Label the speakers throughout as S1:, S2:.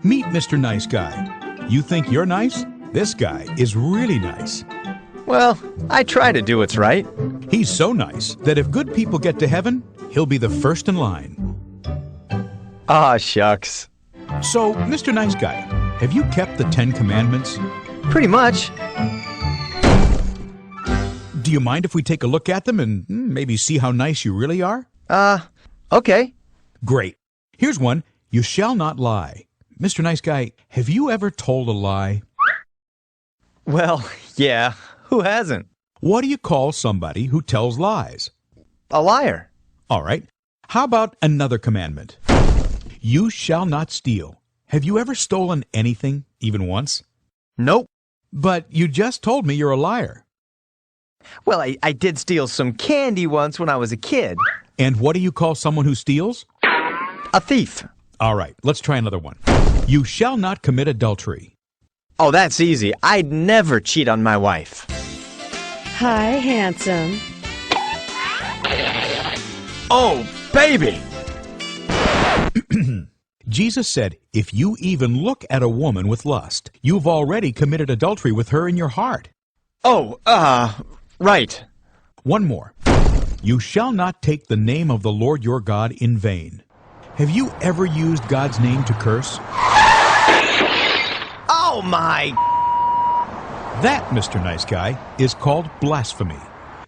S1: Meet Mr. Nice Guy. You think you're nice? This guy is really nice.
S2: Well, I try to do what's right.
S1: He's so nice that if good people get to heaven, he'll be the first in line.
S2: Aw, shucks.
S1: So, Mr. Nice Guy, have you kept the 10 Commandments?
S2: Pretty much.
S1: Do you mind if we take a look at them and maybe see how nice you really are?
S2: Okay.
S1: Great. Here's one. You shall not lie. Mr. Nice Guy, have you ever told a lie?
S2: Well, yeah. Who hasn't?
S1: What do you call somebody who tells lies?
S2: A liar.
S1: All right. How about another commandment? You shall not steal. Have you ever stolen anything, even once?
S2: Nope.
S1: But you just told me you're a liar.
S2: Well, I did steal some candy once when I was a kid.
S1: And what do you call someone who steals?
S2: A thief.
S1: All right, let's try another one. You shall not commit adultery.
S2: Oh, that's easy. I'd never cheat on my wife.
S3: Hi, handsome.
S2: Oh, baby!
S1: Jesus said, if you even look at a woman with lust, you've already committed adultery with her in your heart.
S2: Oh, right.
S1: One more. You shall not take the name of the Lord your God in vain. Have you ever used God's name to curse?
S2: Oh, my...
S1: That, Mr. Nice Guy, is called blasphemy.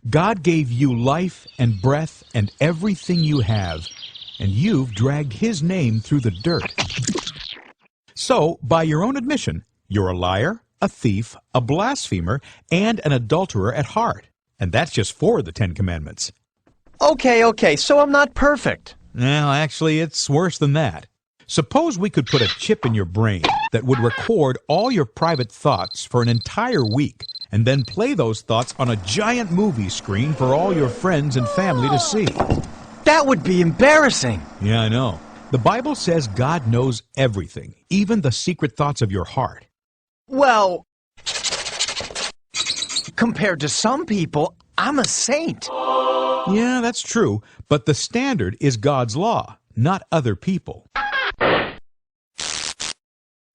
S1: God gave you life and breath and everything you have, and you've dragged His name through the dirt. So, by your own admission, you're a liar, a thief, a blasphemer, and an adulterer at heart. And that's just 4 of the 10 Commandments.
S2: Okay, so I'm not perfect.
S1: Well, actually, it's worse than that. Suppose we could put a chip in your brain that would record all your private thoughts for an entire week, and then play those thoughts on a giant movie screen for all your friends and family to see.
S2: That would be embarrassing.
S1: Yeah, I know. The Bible says God knows everything, even the secret thoughts of your heart.
S2: Well, compared to some people, I'm a saint.
S1: Yeah, that's true, but the standard is God's law, not other people.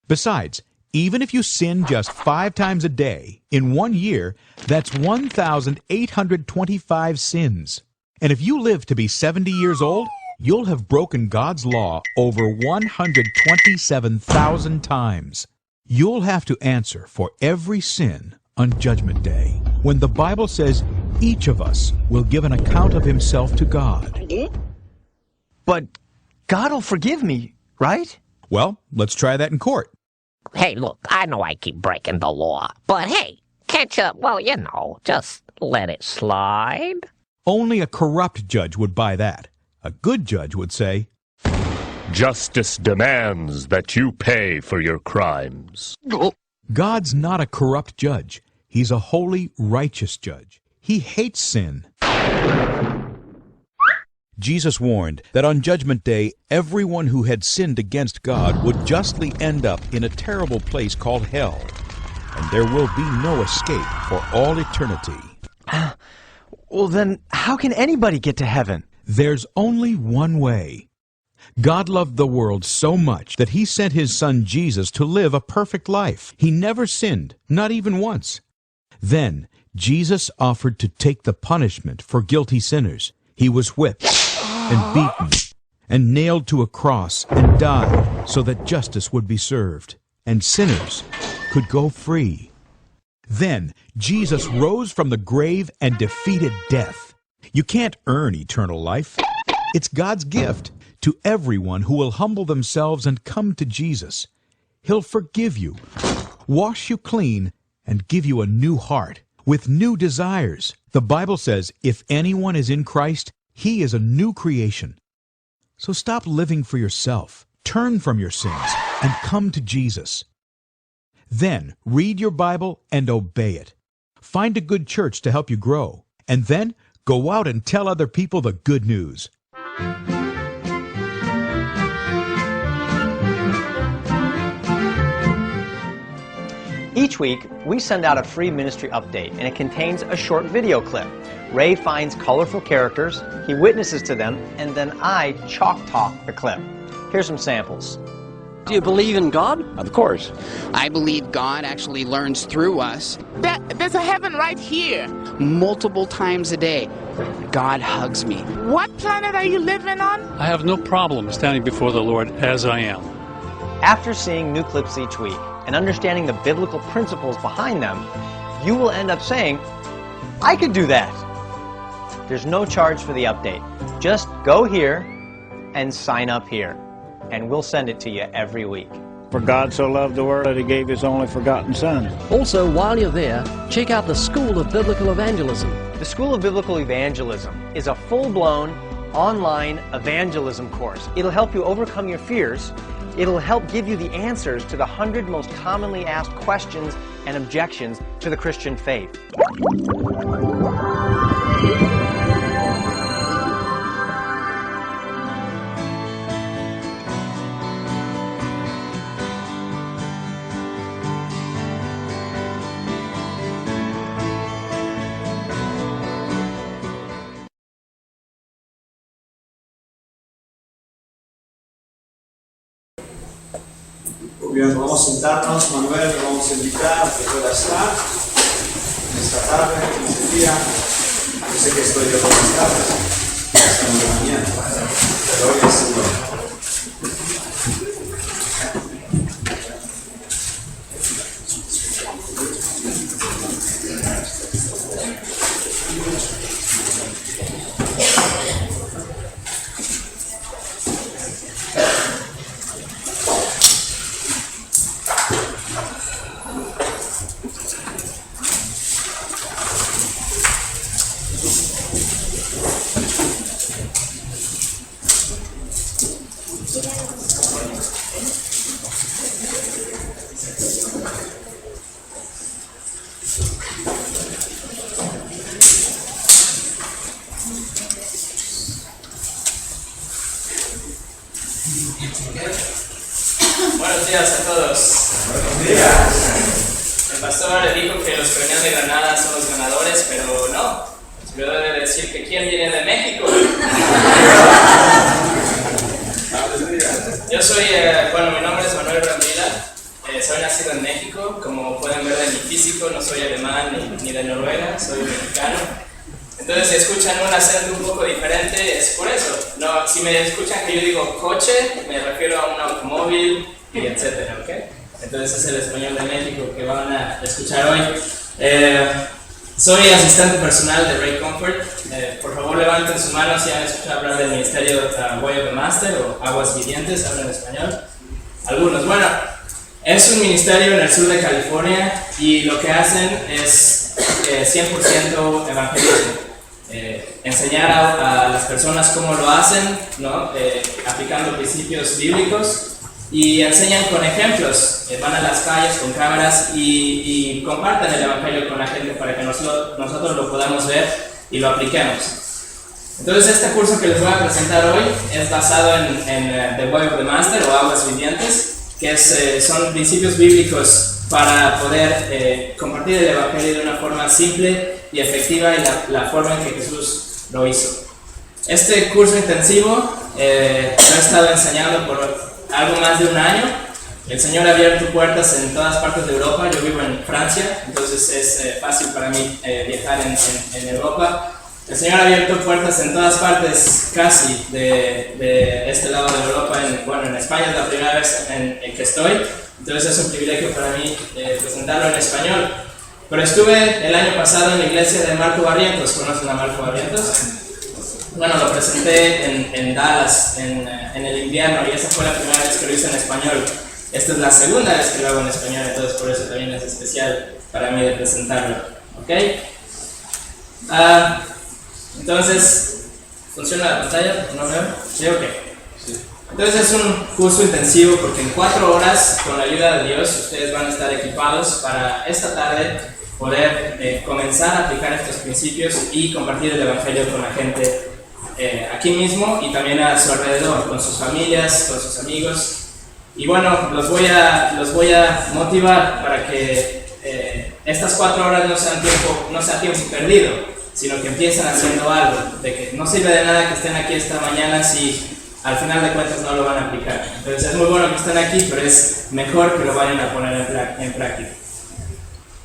S1: Besides, even if you sin just 5 times a day, in 1 year, that's 1,825 sins. And if you live to be 70 years old, you'll have broken God's law over 127,000 times. You'll have to answer for every sin on Judgment Day, when the Bible says each of us will give an account of himself to God.
S2: But God will forgive me, right?
S1: Well, let's try that in court.
S4: Hey, look, I know I keep breaking the law, but hey, can't you, just let it slide?
S1: Only a corrupt judge would buy that. A good judge would say,
S5: Justice demands that you pay for your crimes.
S1: God's not a corrupt judge. He's a holy, righteous judge. He hates sin. Jesus warned that on Judgment Day, everyone who had sinned against God would justly end up in a terrible place called hell, and there will be no escape for all eternity.
S2: Well, then, how can anybody get to heaven?
S1: There's only one way. God loved the world so much that He sent His Son Jesus to live a perfect life. He never sinned, not even once. Then, Jesus offered to take the punishment for guilty sinners. He was whipped and beaten and nailed to a cross and died so that justice would be served and sinners could go free. Then Jesus rose from the grave and defeated death. You can't earn eternal life. It's God's gift to everyone who will humble themselves and come to Jesus. He'll forgive you, wash you clean, and give you a new heart with new desires. The Bible says if anyone is in Christ, he is a new creation. So stop living for yourself, turn from your sins, and come to Jesus. Then read your Bible and obey it. Find a good church to help you grow, and then go out and tell other people the good news.
S2: Each week, we send out a free ministry update, and it contains a short video clip. Ray finds colorful characters, he witnesses to them, and then I chalk talk the clip. Here's some samples.
S6: Do you believe in God?
S7: Of course. I believe God actually learns through us.
S8: There's a heaven right here.
S7: Multiple times a day. God hugs me.
S8: What planet are you living on?
S9: I have no problem standing before the Lord as I am.
S2: After seeing new clips each week and understanding the biblical principles behind them, you will end up saying, I could do that. There's no charge for the update. Just go here and sign up here, and we'll send it to you every week.
S10: For God so loved the world that he gave his only forgotten Son.
S6: Also, while you're there, check out the School of Biblical Evangelism.
S2: The School of Biblical Evangelism is a full-blown online evangelism course. It'll help you overcome your fears. It'll help give you the answers to the 100 most commonly asked questions and objections to the Christian faith.
S11: Bien, vamos a sentarnos, Manuel, vamos a invitar a que pueda estar esta tarde, este día. Yo sé que estoy de buenas tardes, hasta muy mañana, pero hoy es el día.
S12: Buenos días a todos.
S11: Buenos días.
S12: El pastor le dijo que los que venían de Granada son los ganadores, pero no. Yo debe decir que ¿quién viene de México? Yo soy, mi nombre es Manuel Brambila. Soy nacido en México. Como pueden ver de mi físico, no soy alemán ni de Noruega, soy mexicano. Entonces, si escuchan un acento un poco diferente, es por eso. No, si me escuchan que yo digo coche, me refiero a un automóvil y etcétera, ¿ok? Entonces es el español de México que van a escuchar hoy. Soy asistente personal de Ray Comfort. Por favor, levanten su mano si han escuchado hablar del ministerio Way of the Master o Aguas Vivientes, hablan español. Algunos. Bueno, es un ministerio en el sur de California y lo que hacen es 100% evangelismo. Enseñar a las personas cómo lo hacen, ¿no? Aplicando principios bíblicos, y enseñan con ejemplos. Van a las calles con cámaras y comparten el evangelio con la gente para que nosotros lo podamos ver y lo apliquemos. Entonces, este curso que les voy a presentar hoy es basado en The Way of the Master o Aguas Vivientes, que son principios bíblicos para poder compartir el evangelio de una forma simple y efectiva y la forma en que Jesús lo hizo. Este curso intensivo lo he estado enseñando por algo más de un año. El Señor ha abierto puertas en todas partes de Europa. Yo vivo en Francia, entonces es fácil para mí viajar en Europa. El Señor ha abierto puertas en todas partes casi de este lado de Europa. En España es la primera vez en que estoy, entonces es un privilegio para mí presentarlo en español. Pero estuve el año pasado en la iglesia de Marco Barrientos. ¿Conocen a Marco Barrientos? Bueno, lo presenté en Dallas en el invierno y esa fue la primera vez que lo hice en español. Esta es la segunda vez que lo hago en español, entonces por eso también es especial para mí de presentarlo. ¿Ok? Entonces, ¿funciona la pantalla? ¿No veo? ¿Sí? Ok. Entonces es un curso intensivo porque en 4 horas, con la ayuda de Dios, ustedes van a estar equipados para esta tarde poder comenzar a aplicar estos principios y compartir el evangelio con la gente aquí mismo y también a su alrededor, con sus familias, con sus amigos. Y bueno, los voy a motivar para que estas 4 horas no sea tiempo perdido, sino que empiecen haciendo algo, de que no sirve de nada que estén aquí esta mañana si al final de cuentas no lo van a aplicar. Entonces es muy bueno que estén aquí, pero es mejor que lo vayan a poner en práctica.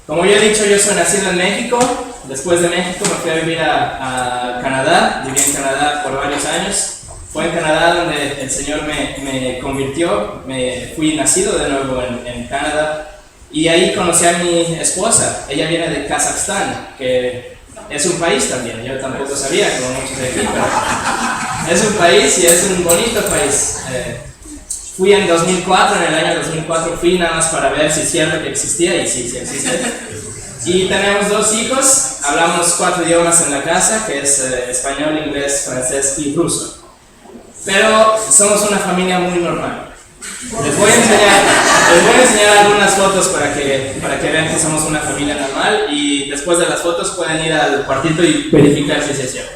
S12: Como ya he dicho, yo soy nacido en México. Después de México me fui a vivir a Canadá. Viví en Canadá por varios años. Fue en Canadá donde el Señor me convirtió. Me fui nacido de nuevo en Canadá. Y ahí conocí a mi esposa. Ella viene de Kazajstán, que es un país también. Yo tampoco sabía, como muchos de aquí, pero es un país y es un bonito país. Fui en 2004, en el año 2004 fui nada más para ver si es cierto que existía, y sí existe. Y tenemos 2 hijos, hablamos 4 idiomas en la casa, que es español, inglés, francés y ruso. Pero somos una familia muy normal. Les voy a enseñar algunas fotos para que vean que somos una familia normal, y después de las fotos pueden ir al cuartito y verificar si es cierto.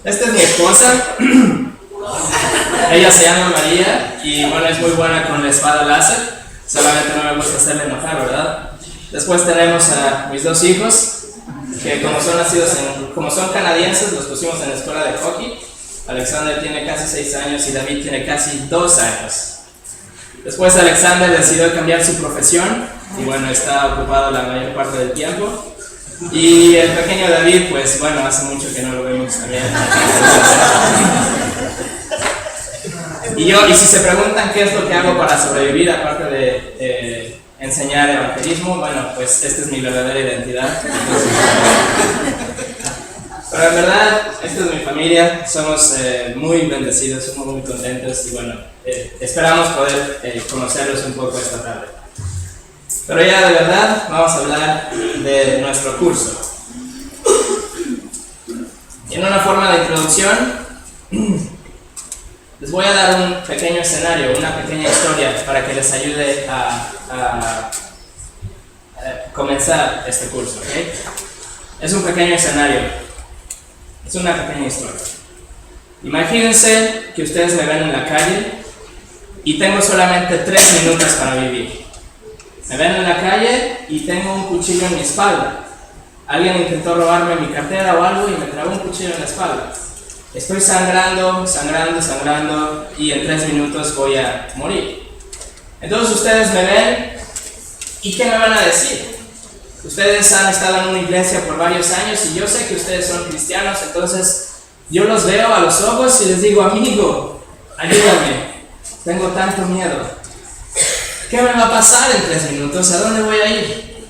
S12: Esta es mi esposa. Ella se llama María y bueno, es muy buena con la espada láser. Solamente no me gusta hacerle enojar, ¿verdad? Después tenemos a mis 2 hijos, que como son canadienses, los pusimos en la escuela de hockey. Alexander tiene casi 6 años y David tiene casi 2 años. Después Alexander decidió cambiar su profesión y bueno, está ocupado la mayor parte del tiempo. Y el pequeño David, pues bueno, hace mucho que no lo vemos también. Y si se preguntan qué es lo que hago para sobrevivir, aparte de enseñar evangelismo, bueno, pues esta es mi verdadera identidad. Pero en verdad, esta es mi familia, somos muy bendecidos, somos muy contentos y bueno, esperamos poder conocerlos un poco esta tarde. Pero ya de verdad, vamos a hablar de nuestro curso. En una forma de introducción, les voy a dar un pequeño escenario, una pequeña historia para que les ayude a comenzar este curso, ¿ok? Es un pequeño escenario, es una pequeña historia. Imagínense que ustedes me ven en la calle y tengo solamente 3 minutos para vivir. Me ven en la calle y tengo un cuchillo en mi espalda. Alguien intentó robarme mi cartera o algo y me clavó un cuchillo en la espalda. Estoy sangrando y en 3 minutos voy a morir. Entonces ustedes me ven y ¿qué me van a decir? Ustedes han estado en una iglesia por varios años y yo sé que ustedes son cristianos, entonces yo los veo a los ojos y les digo, amigo, ayúdame, tengo tanto miedo. ¿Qué me va a pasar en 3 minutos? ¿A dónde voy a ir?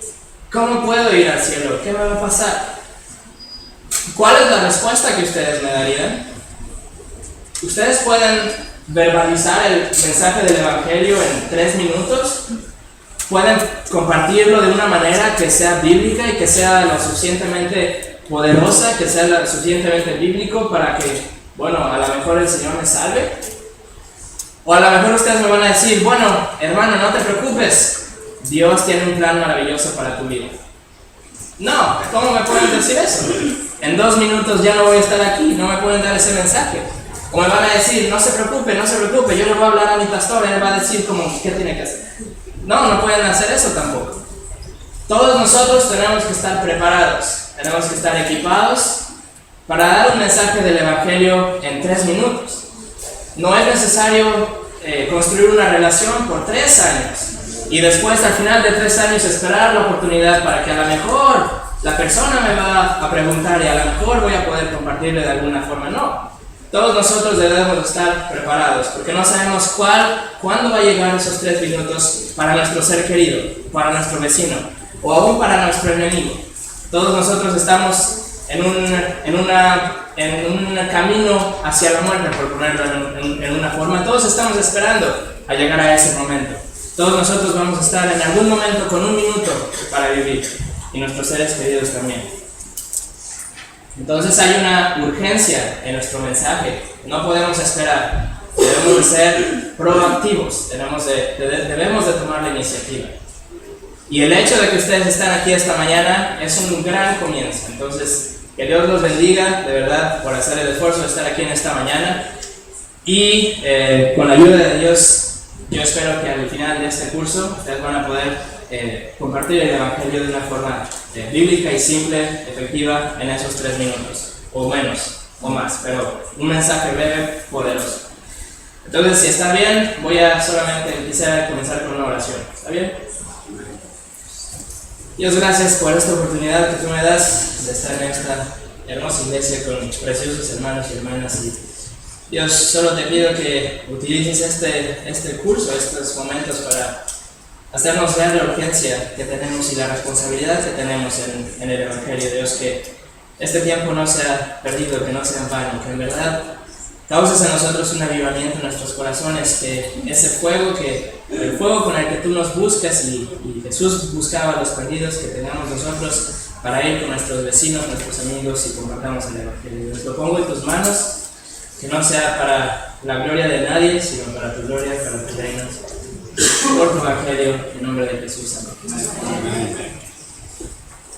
S12: ¿Cómo puedo ir al cielo? ¿Qué me va a pasar? ¿Cuál es la respuesta que ustedes me darían? ¿Ustedes pueden verbalizar el mensaje del Evangelio en 3 minutos? ¿Pueden compartirlo de una manera que sea bíblica y que sea lo suficientemente poderosa, que sea lo suficientemente bíblico para que, bueno, a lo mejor el Señor me salve? O a lo mejor ustedes me van a decir, bueno, hermano, no te preocupes, Dios tiene un plan maravilloso para tu vida. No, ¿cómo me pueden decir eso? En 2 minutos ya no voy a estar aquí, no me pueden dar ese mensaje. O me van a decir, no se preocupe, yo le voy a hablar a mi pastor, él va a decir como, ¿qué tiene que hacer? No pueden hacer eso tampoco. Todos nosotros tenemos que estar preparados, tenemos que estar equipados para dar un mensaje del Evangelio en 3 minutos. No es necesario construir una relación por 3 años y después al final de 3 años esperar la oportunidad para que a lo mejor la persona me va a preguntar y a lo mejor voy a poder compartirle de alguna forma. No, todos nosotros debemos estar preparados porque no sabemos cuándo va a llegar esos 3 minutos para nuestro ser querido, para nuestro vecino o aún para nuestro enemigo. Todos nosotros estamos en un camino hacia la muerte, por ponerlo en una forma. Todos estamos esperando a llegar a ese momento. Todos nosotros vamos a estar en algún momento con 1 minuto para vivir y nuestros seres queridos también. Entonces hay una urgencia en nuestro mensaje. No podemos esperar. Debemos de ser proactivos. Debemos de tomar la iniciativa. Y el hecho de que ustedes están aquí esta mañana es un gran comienzo. Entonces, que Dios los bendiga, de verdad, por hacer el esfuerzo de estar aquí en esta mañana. Y con la ayuda de Dios, yo espero que al final de este curso ustedes van a poder compartir el Evangelio de una forma bíblica y simple, efectiva, en esos 3 minutos, o menos, o más, pero un mensaje breve, poderoso. Entonces, si está bien, voy a solamente quisiera comenzar con una oración. ¿Está bien? Dios, gracias por esta oportunidad que tú me das de estar en esta hermosa iglesia con preciosos hermanos y hermanas. Y Dios, solo te pido que utilices este curso, estos momentos para hacernos ver la urgencia que tenemos y la responsabilidad que tenemos en el Evangelio. Dios, que este tiempo no sea perdido, que no sea en vano, que en verdad causes en nosotros un avivamiento en nuestros corazones, que ese fuego, el fuego con el que tú nos buscas y Jesús buscaba a los perdidos, que tengamos nosotros para ir con nuestros vecinos, nuestros amigos y compartamos el Evangelio. Dios, lo pongo en tus manos, que no sea para la gloria de nadie, sino para tu gloria, para tu reino. Por tu Evangelio, en nombre de Jesús. Amén.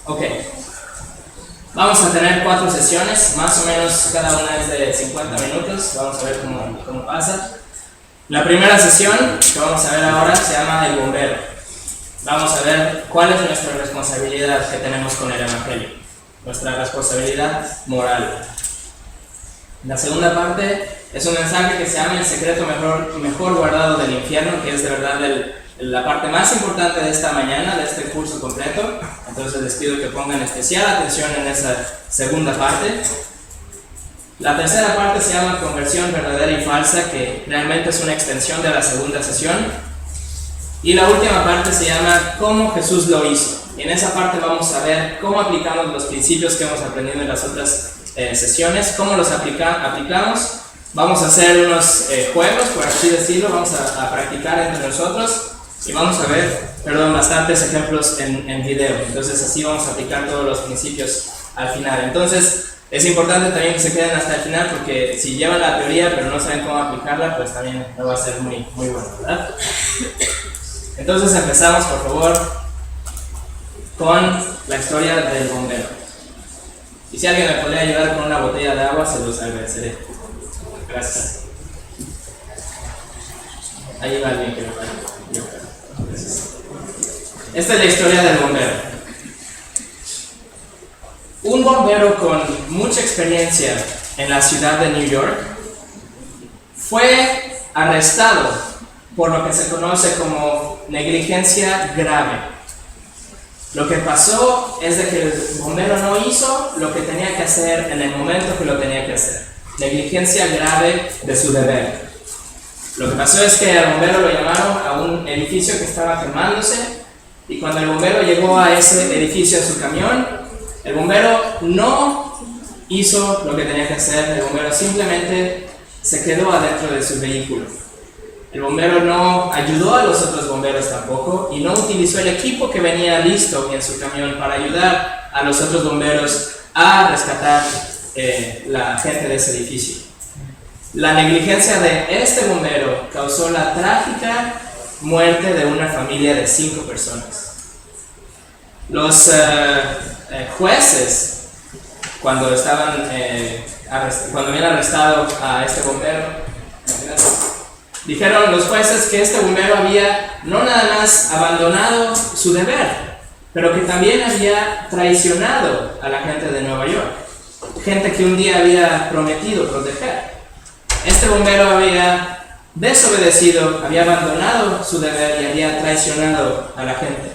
S12: Ok. Vamos a tener 4 sesiones, más o menos cada una es de 50 minutos. Vamos a ver cómo pasa. La primera sesión que vamos a ver ahora se llama El Bombero. Vamos a ver cuál es nuestra responsabilidad que tenemos con el Evangelio, nuestra responsabilidad moral. La segunda parte es un mensaje que se llama El secreto mejor guardado del infierno, que es de verdad la parte más importante de esta mañana, de este curso completo. Entonces les pido que pongan especial atención en esa segunda parte. La tercera parte se llama Conversión verdadera y falsa, que realmente es una extensión de la segunda sesión. Y la última parte se llama Cómo Jesús lo hizo. Y en esa parte vamos a ver cómo aplicamos los principios que hemos aprendido en las otras sesiones, cómo los aplicamos. Vamos a hacer unos juegos, por así decirlo, vamos a practicar entre nosotros. Y vamos a ver, bastantes ejemplos en video. Entonces así vamos a aplicar todos los principios al final. Entonces es importante también que se queden hasta el final, porque si llevan la teoría pero no saben cómo aplicarla, pues también no va a ser muy bueno, ¿verdad? Entonces empezamos, por favor, con la historia del bombero. Y si alguien me podría ayudar con una botella de agua, se los agradeceré. Gracias. Ahí va alguien que me vaya. Esta es la historia del bombero. Un bombero con mucha experiencia en la ciudad de New York fue arrestado por lo que se conoce como negligencia grave. Lo que pasó es de que el bombero no hizo lo que tenía que hacer en el momento que lo tenía que hacer. Negligencia grave de su deber. Lo que pasó es que al bombero lo llamaron a un edificio que estaba quemándose, y cuando el bombero llegó a ese edificio en su camión, el bombero no hizo lo que tenía que hacer. El bombero simplemente se quedó adentro de su vehículo. El bombero no ayudó a los otros bomberos tampoco, y no utilizó el equipo que venía listo en su camión para ayudar a los otros bomberos a rescatar la gente de ese edificio. La negligencia de este bombero causó la trágica muerte de una familia de 5 personas. Los jueces, cuando habían arrestado a este bombero, dijeron los jueces que este bombero había no nada más abandonado su deber, pero que también había traicionado a la gente de Nueva York, gente que un día había prometido proteger. Este bombero había desobedecido, había abandonado su deber y había traicionado a la gente.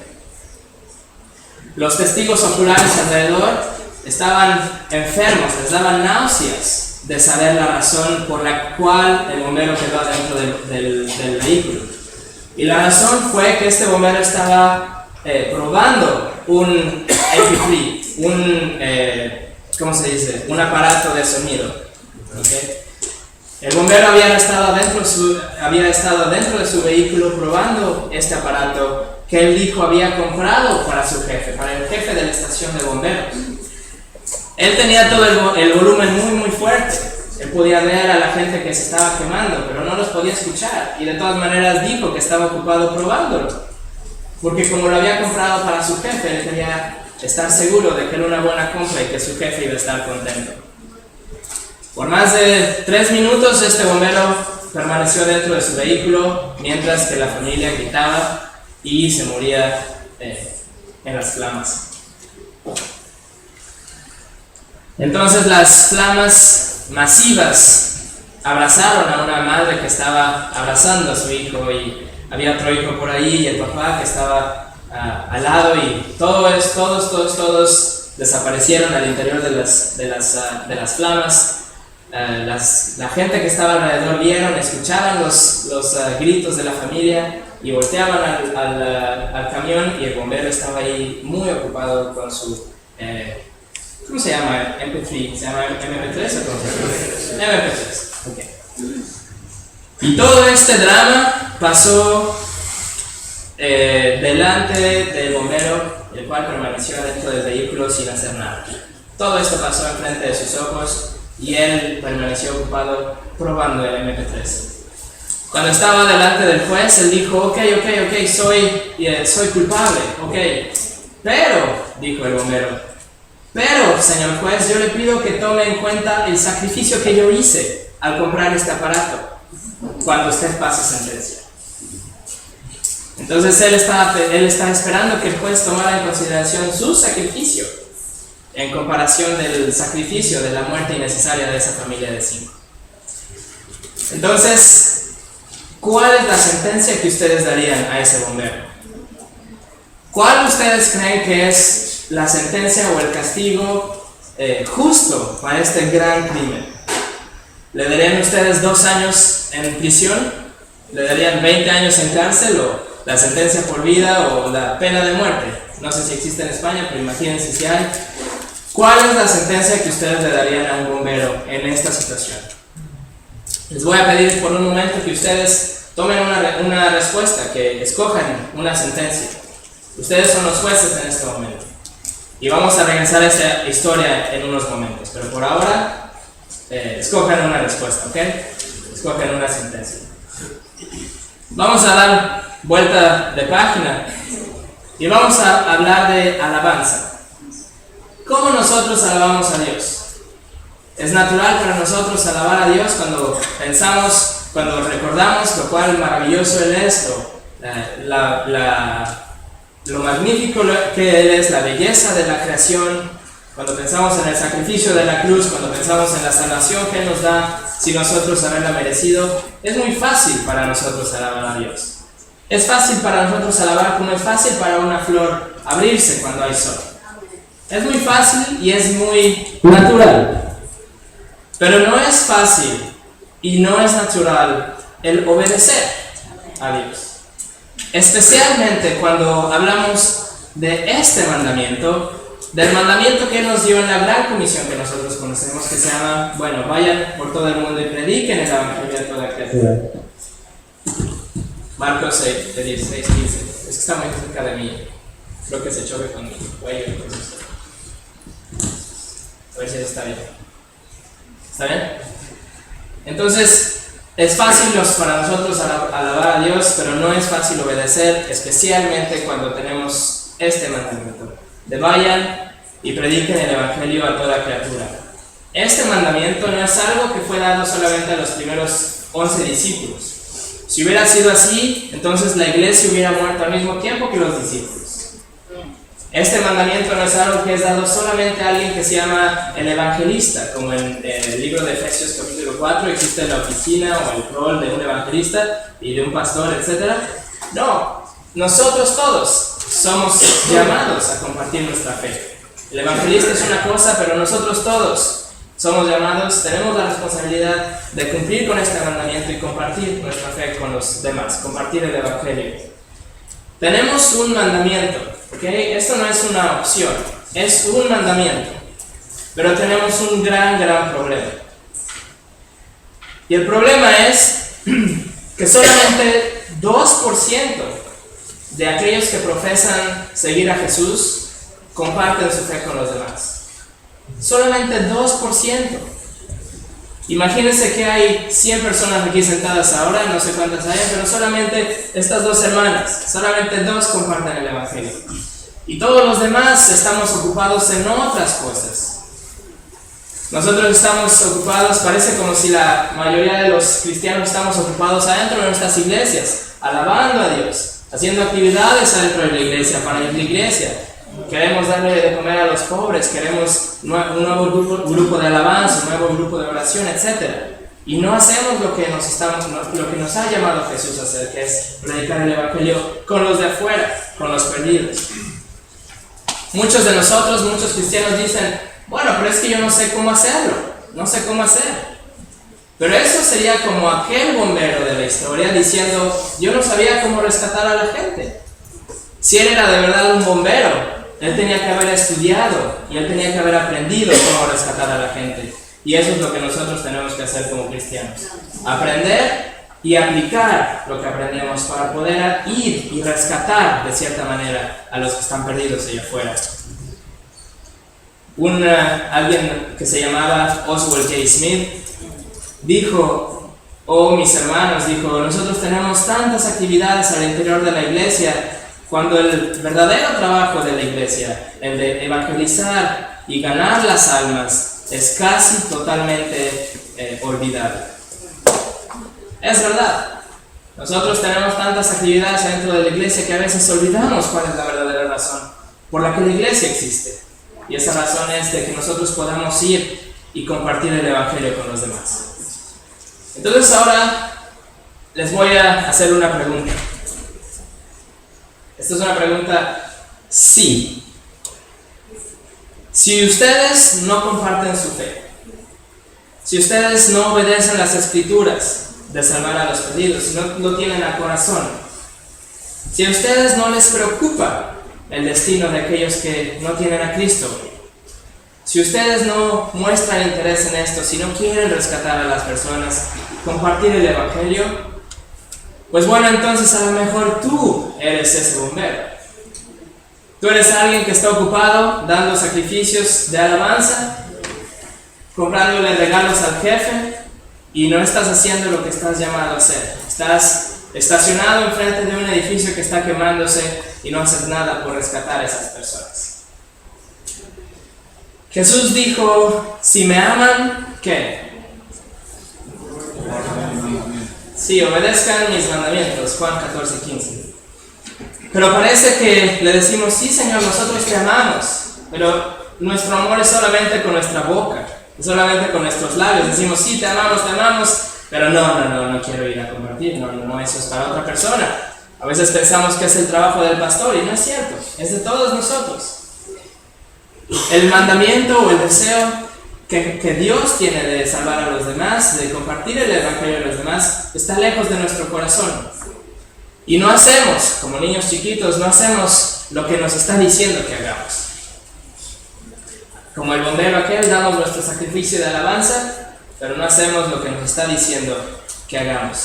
S12: Los testigos oculares alrededor estaban enfermos, les daban náuseas de saber la razón por la cual el bombero quedó dentro del vehículo. Y la razón fue que este bombero estaba probando un MP3, un aparato de sonido. ¿Okay? El bombero había estado dentro de su vehículo probando este aparato que él dijo había comprado para su jefe, para el jefe de la estación de bomberos. Él tenía todo el volumen muy fuerte. Él podía ver a la gente que se estaba quemando, pero no los podía escuchar. Y de todas maneras dijo que estaba ocupado probándolo, porque como lo había comprado para su jefe, él quería estar seguro de que era una buena compra y que su jefe iba a estar contento. Por más de 3 minutos este bombero permaneció dentro de su vehículo mientras que la familia gritaba y se moría en las flamas. Entonces las flamas masivas abrazaron a una madre que estaba abrazando a su hijo y había otro hijo por ahí y el papá que estaba al lado y todos desaparecieron al interior de las flamas. La gente que estaba alrededor vieron, escuchaban los gritos de la familia y volteaban al camión y el bombero estaba ahí muy ocupado con su... ¿cómo se llama? MP3. ¿Se llama MP3 o cómo se llama? MP3. Okay. Y todo este drama pasó delante del bombero, el cual permaneció dentro del vehículo sin hacer nada. Todo esto pasó enfrente de sus ojos y él permaneció ocupado probando el MP3. Cuando estaba delante del juez, él dijo, ok, soy culpable, ok. Pero, dijo el bombero, pero, señor juez, yo le pido que tome en cuenta el sacrificio que yo hice al comprar este aparato cuando usted pase sentencia. Entonces él está esperando que el juez tomara en consideración su sacrificio en comparación del sacrificio de la muerte innecesaria de esa familia de 5. Entonces, ¿cuál es la sentencia que ustedes darían a ese bombero? ¿Cuál ustedes creen que es la sentencia o el castigo justo para este gran crimen? ¿Le darían ustedes 2 años en prisión? ¿Le darían 20 años en cárcel o la sentencia por vida o la pena de muerte? No sé si existe en España, pero imagínense si hay. ¿Cuál es la sentencia que ustedes le darían a un bombero en esta situación? Les voy a pedir por un momento que ustedes tomen una respuesta, que escojan una sentencia. Ustedes son los jueces en este momento. Y vamos a regresar a esta historia en unos momentos. Pero por ahora, escojan una respuesta, ¿ok? Escojan una sentencia. Vamos a dar vuelta de página y vamos a hablar de alabanza. ¿Cómo nosotros alabamos a Dios? Es natural para nosotros alabar a Dios cuando pensamos, cuando recordamos lo cual maravilloso Él es, lo magnífico que Él es, la belleza de la creación, cuando pensamos en el sacrificio de la cruz, cuando pensamos en la salvación que Él nos da sin nosotros haberla merecido. Es muy fácil para nosotros alabar a Dios. Es fácil para nosotros alabar como es fácil para una flor abrirse cuando hay sol. Es muy fácil y es muy natural. Pero no es fácil y no es natural el obedecer a Dios. Especialmente cuando hablamos de este mandamiento, del mandamiento que nos dio en la gran comisión que nosotros conocemos, que se llama, vayan por todo el mundo y prediquen el evangelio a toda criatura. Marcos 6, de 16, 15. Es que está muy cerca de mí. Creo que se choque con mi cuello. A ver si eso está bien. ¿Está bien? Entonces, es fácil para nosotros alabar a Dios, pero no es fácil obedecer, especialmente cuando tenemos este mandamiento. De vayan y prediquen el evangelio a toda criatura. Este mandamiento no es algo que fue dado solamente a los primeros 11 discípulos. Si hubiera sido así, entonces la iglesia hubiera muerto al mismo tiempo que los discípulos. Este mandamiento no es algo que es dado solamente a alguien que se llama el evangelista, como en el libro de Efesios capítulo 4 existe la oficina o el rol de un evangelista y de un pastor, etc. No, nosotros todos somos llamados a compartir nuestra fe. El evangelista es una cosa, pero nosotros todos somos llamados, tenemos la responsabilidad de cumplir con este mandamiento y compartir nuestra fe con los demás, compartir el evangelio. Tenemos un mandamiento, ¿ok? Esto no es una opción, es un mandamiento, pero tenemos un gran problema. Y el problema es que solamente 2% de aquellos que profesan seguir a Jesús comparten su fe con los demás. Solamente 2%. Imagínense que hay 100 personas aquí sentadas ahora, no sé cuántas hay, pero solamente estas 2 hermanas, solamente 2 comparten el evangelio. Y todos los demás estamos ocupados en otras cosas. Nosotros estamos ocupados, parece como si la mayoría de los cristianos estamos ocupados adentro de nuestras iglesias, alabando a Dios, haciendo actividades adentro de la iglesia, para la iglesia. Queremos darle de comer a los pobres, queremos un nuevo grupo de alabanza, un nuevo grupo de oración, etc. y no hacemos lo que nos ha llamado Jesús a hacer, que es predicar el Evangelio con los de afuera, con los perdidos. Muchos de nosotros, muchos cristianos dicen, bueno, pero es que yo no sé cómo hacerlo, no sé cómo hacer. Pero eso sería como aquel bombero de la historia diciendo, yo no sabía cómo rescatar a la gente. Si él era de verdad un bombero, él tenía que haber estudiado y él tenía que haber aprendido cómo rescatar a la gente. Y eso es lo que nosotros tenemos que hacer como cristianos. Aprender y aplicar lo que aprendemos para poder ir y rescatar de cierta manera a los que están perdidos allá afuera. Alguien que se llamaba Oswald J. Smith dijo, mis hermanos, dijo, nosotros tenemos tantas actividades al interior de la iglesia cuando el verdadero trabajo de la iglesia, el de evangelizar y ganar las almas, es casi totalmente olvidado. Es verdad, nosotros tenemos tantas actividades dentro de la iglesia que a veces olvidamos cuál es la verdadera razón por la que la iglesia existe. Y esa razón es de que nosotros podamos ir y compartir el Evangelio con los demás. Entonces ahora les voy a hacer una pregunta. Esta es una pregunta, sí. Si ustedes no comparten su fe, si ustedes no obedecen las escrituras de salvar a los perdidos, si no lo tienen al corazón, si a ustedes no les preocupa el destino de aquellos que no tienen a Cristo, si ustedes no muestran interés en esto, si no quieren rescatar a las personas, compartir el Evangelio, pues bueno, entonces a lo mejor tú eres ese bombero. Tú eres alguien que está ocupado dando sacrificios de alabanza, comprándole regalos al jefe, y no estás haciendo lo que estás llamado a hacer. Estás estacionado enfrente de un edificio que está quemándose y no haces nada por rescatar a esas personas. Jesús dijo, si me aman, ¿qué? Sí, obedezcan mis mandamientos, Juan 14:15. Pero parece que le decimos, sí Señor, nosotros te amamos, pero nuestro amor es solamente con nuestra boca, es solamente con nuestros labios. Decimos, sí, te amamos, pero no quiero ir a compartir, no, eso es para otra persona. A veces pensamos que es el trabajo del pastor y no es cierto, es de todos nosotros. El mandamiento o el deseo que Dios tiene de salvar a los demás, de compartir el Evangelio a los demás, está lejos de nuestro corazón. Y no hacemos, como niños chiquitos, no hacemos lo que nos está diciendo que hagamos. Como el bombero aquel, damos nuestro sacrificio de alabanza, pero no hacemos lo que nos está diciendo que hagamos.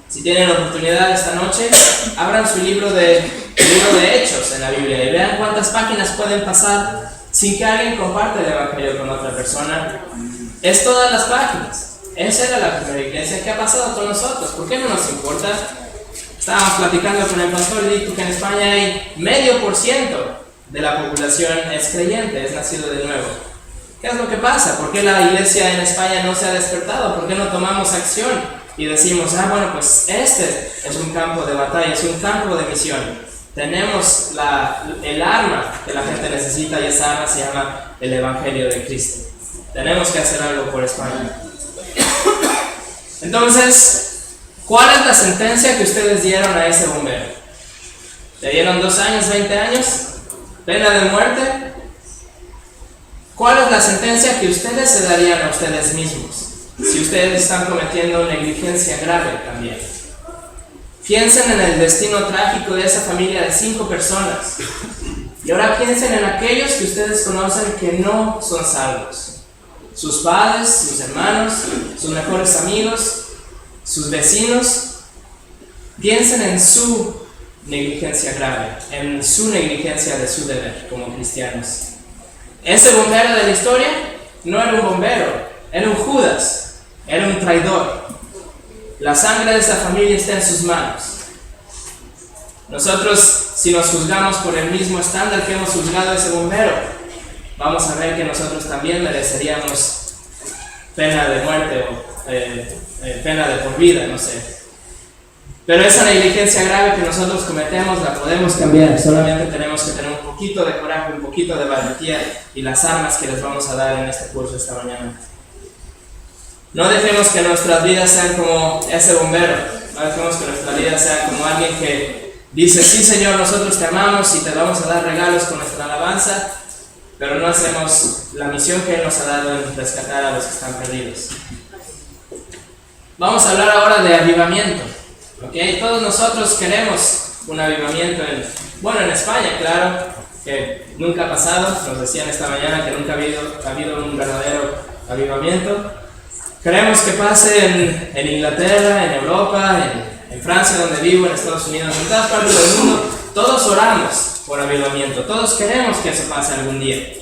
S12: Si tienen oportunidad esta noche, abran su libro de Hechos en la Biblia y vean cuántas páginas pueden pasar sin que alguien comparte el Evangelio con otra persona. Es todas las páginas. Esa era la primera iglesia. ¿Qué ha pasado con nosotros? ¿Por qué no nos importa? Estábamos platicando con el pastor y dijo que en España hay 0.5% de la población es creyente, es nacido de nuevo. ¿Qué es lo que pasa? ¿Por qué la iglesia en España no se ha despertado? ¿Por qué no tomamos acción y decimos, bueno, pues este es un campo de batalla, es un campo de misión? Tenemos el arma que la gente necesita y esa arma se llama el Evangelio de Cristo. Tenemos que hacer algo por España. Entonces, ¿cuál es la sentencia que ustedes dieron a ese bombero? ¿Le dieron 2 años, 20 años? ¿Pena de muerte? ¿Cuál es la sentencia que ustedes se darían a ustedes mismos si ustedes están cometiendo negligencia grave también? Piensen en el destino trágico de esa familia de 5 personas. Y ahora piensen en aquellos que ustedes conocen que no son salvos. Sus padres, sus hermanos, sus mejores amigos, sus vecinos. Piensen en su negligencia grave, en su negligencia de su deber como cristianos. Ese bombero de la historia no era un bombero, era un Judas, era un traidor. La sangre de esa familia está en sus manos. Nosotros, si nos juzgamos por el mismo estándar que hemos juzgado a ese bombero, vamos a ver que nosotros también mereceríamos pena de muerte o pena de por vida, no sé. Pero esa negligencia grave que nosotros cometemos la podemos cambiar. Solamente tenemos que tener un poquito de coraje, un poquito de valentía y las armas que les vamos a dar en este curso esta mañana. No dejemos que nuestras vidas sean como ese bombero. No dejemos que nuestra vida sea como alguien que dice, sí Señor, nosotros te amamos y te vamos a dar regalos con nuestra alabanza, pero no hacemos la misión que Él nos ha dado en rescatar a los que están perdidos. Vamos a hablar ahora de avivamiento. ¿Okay? Todos nosotros queremos un avivamiento en España, claro, que nunca ha pasado. Nos decían esta mañana que nunca ha habido un verdadero avivamiento. Queremos que pase en Inglaterra, en Europa, en Francia, donde vivo, en Estados Unidos, en todas partes del mundo. Todos oramos por avivamiento, todos queremos que eso pase algún día.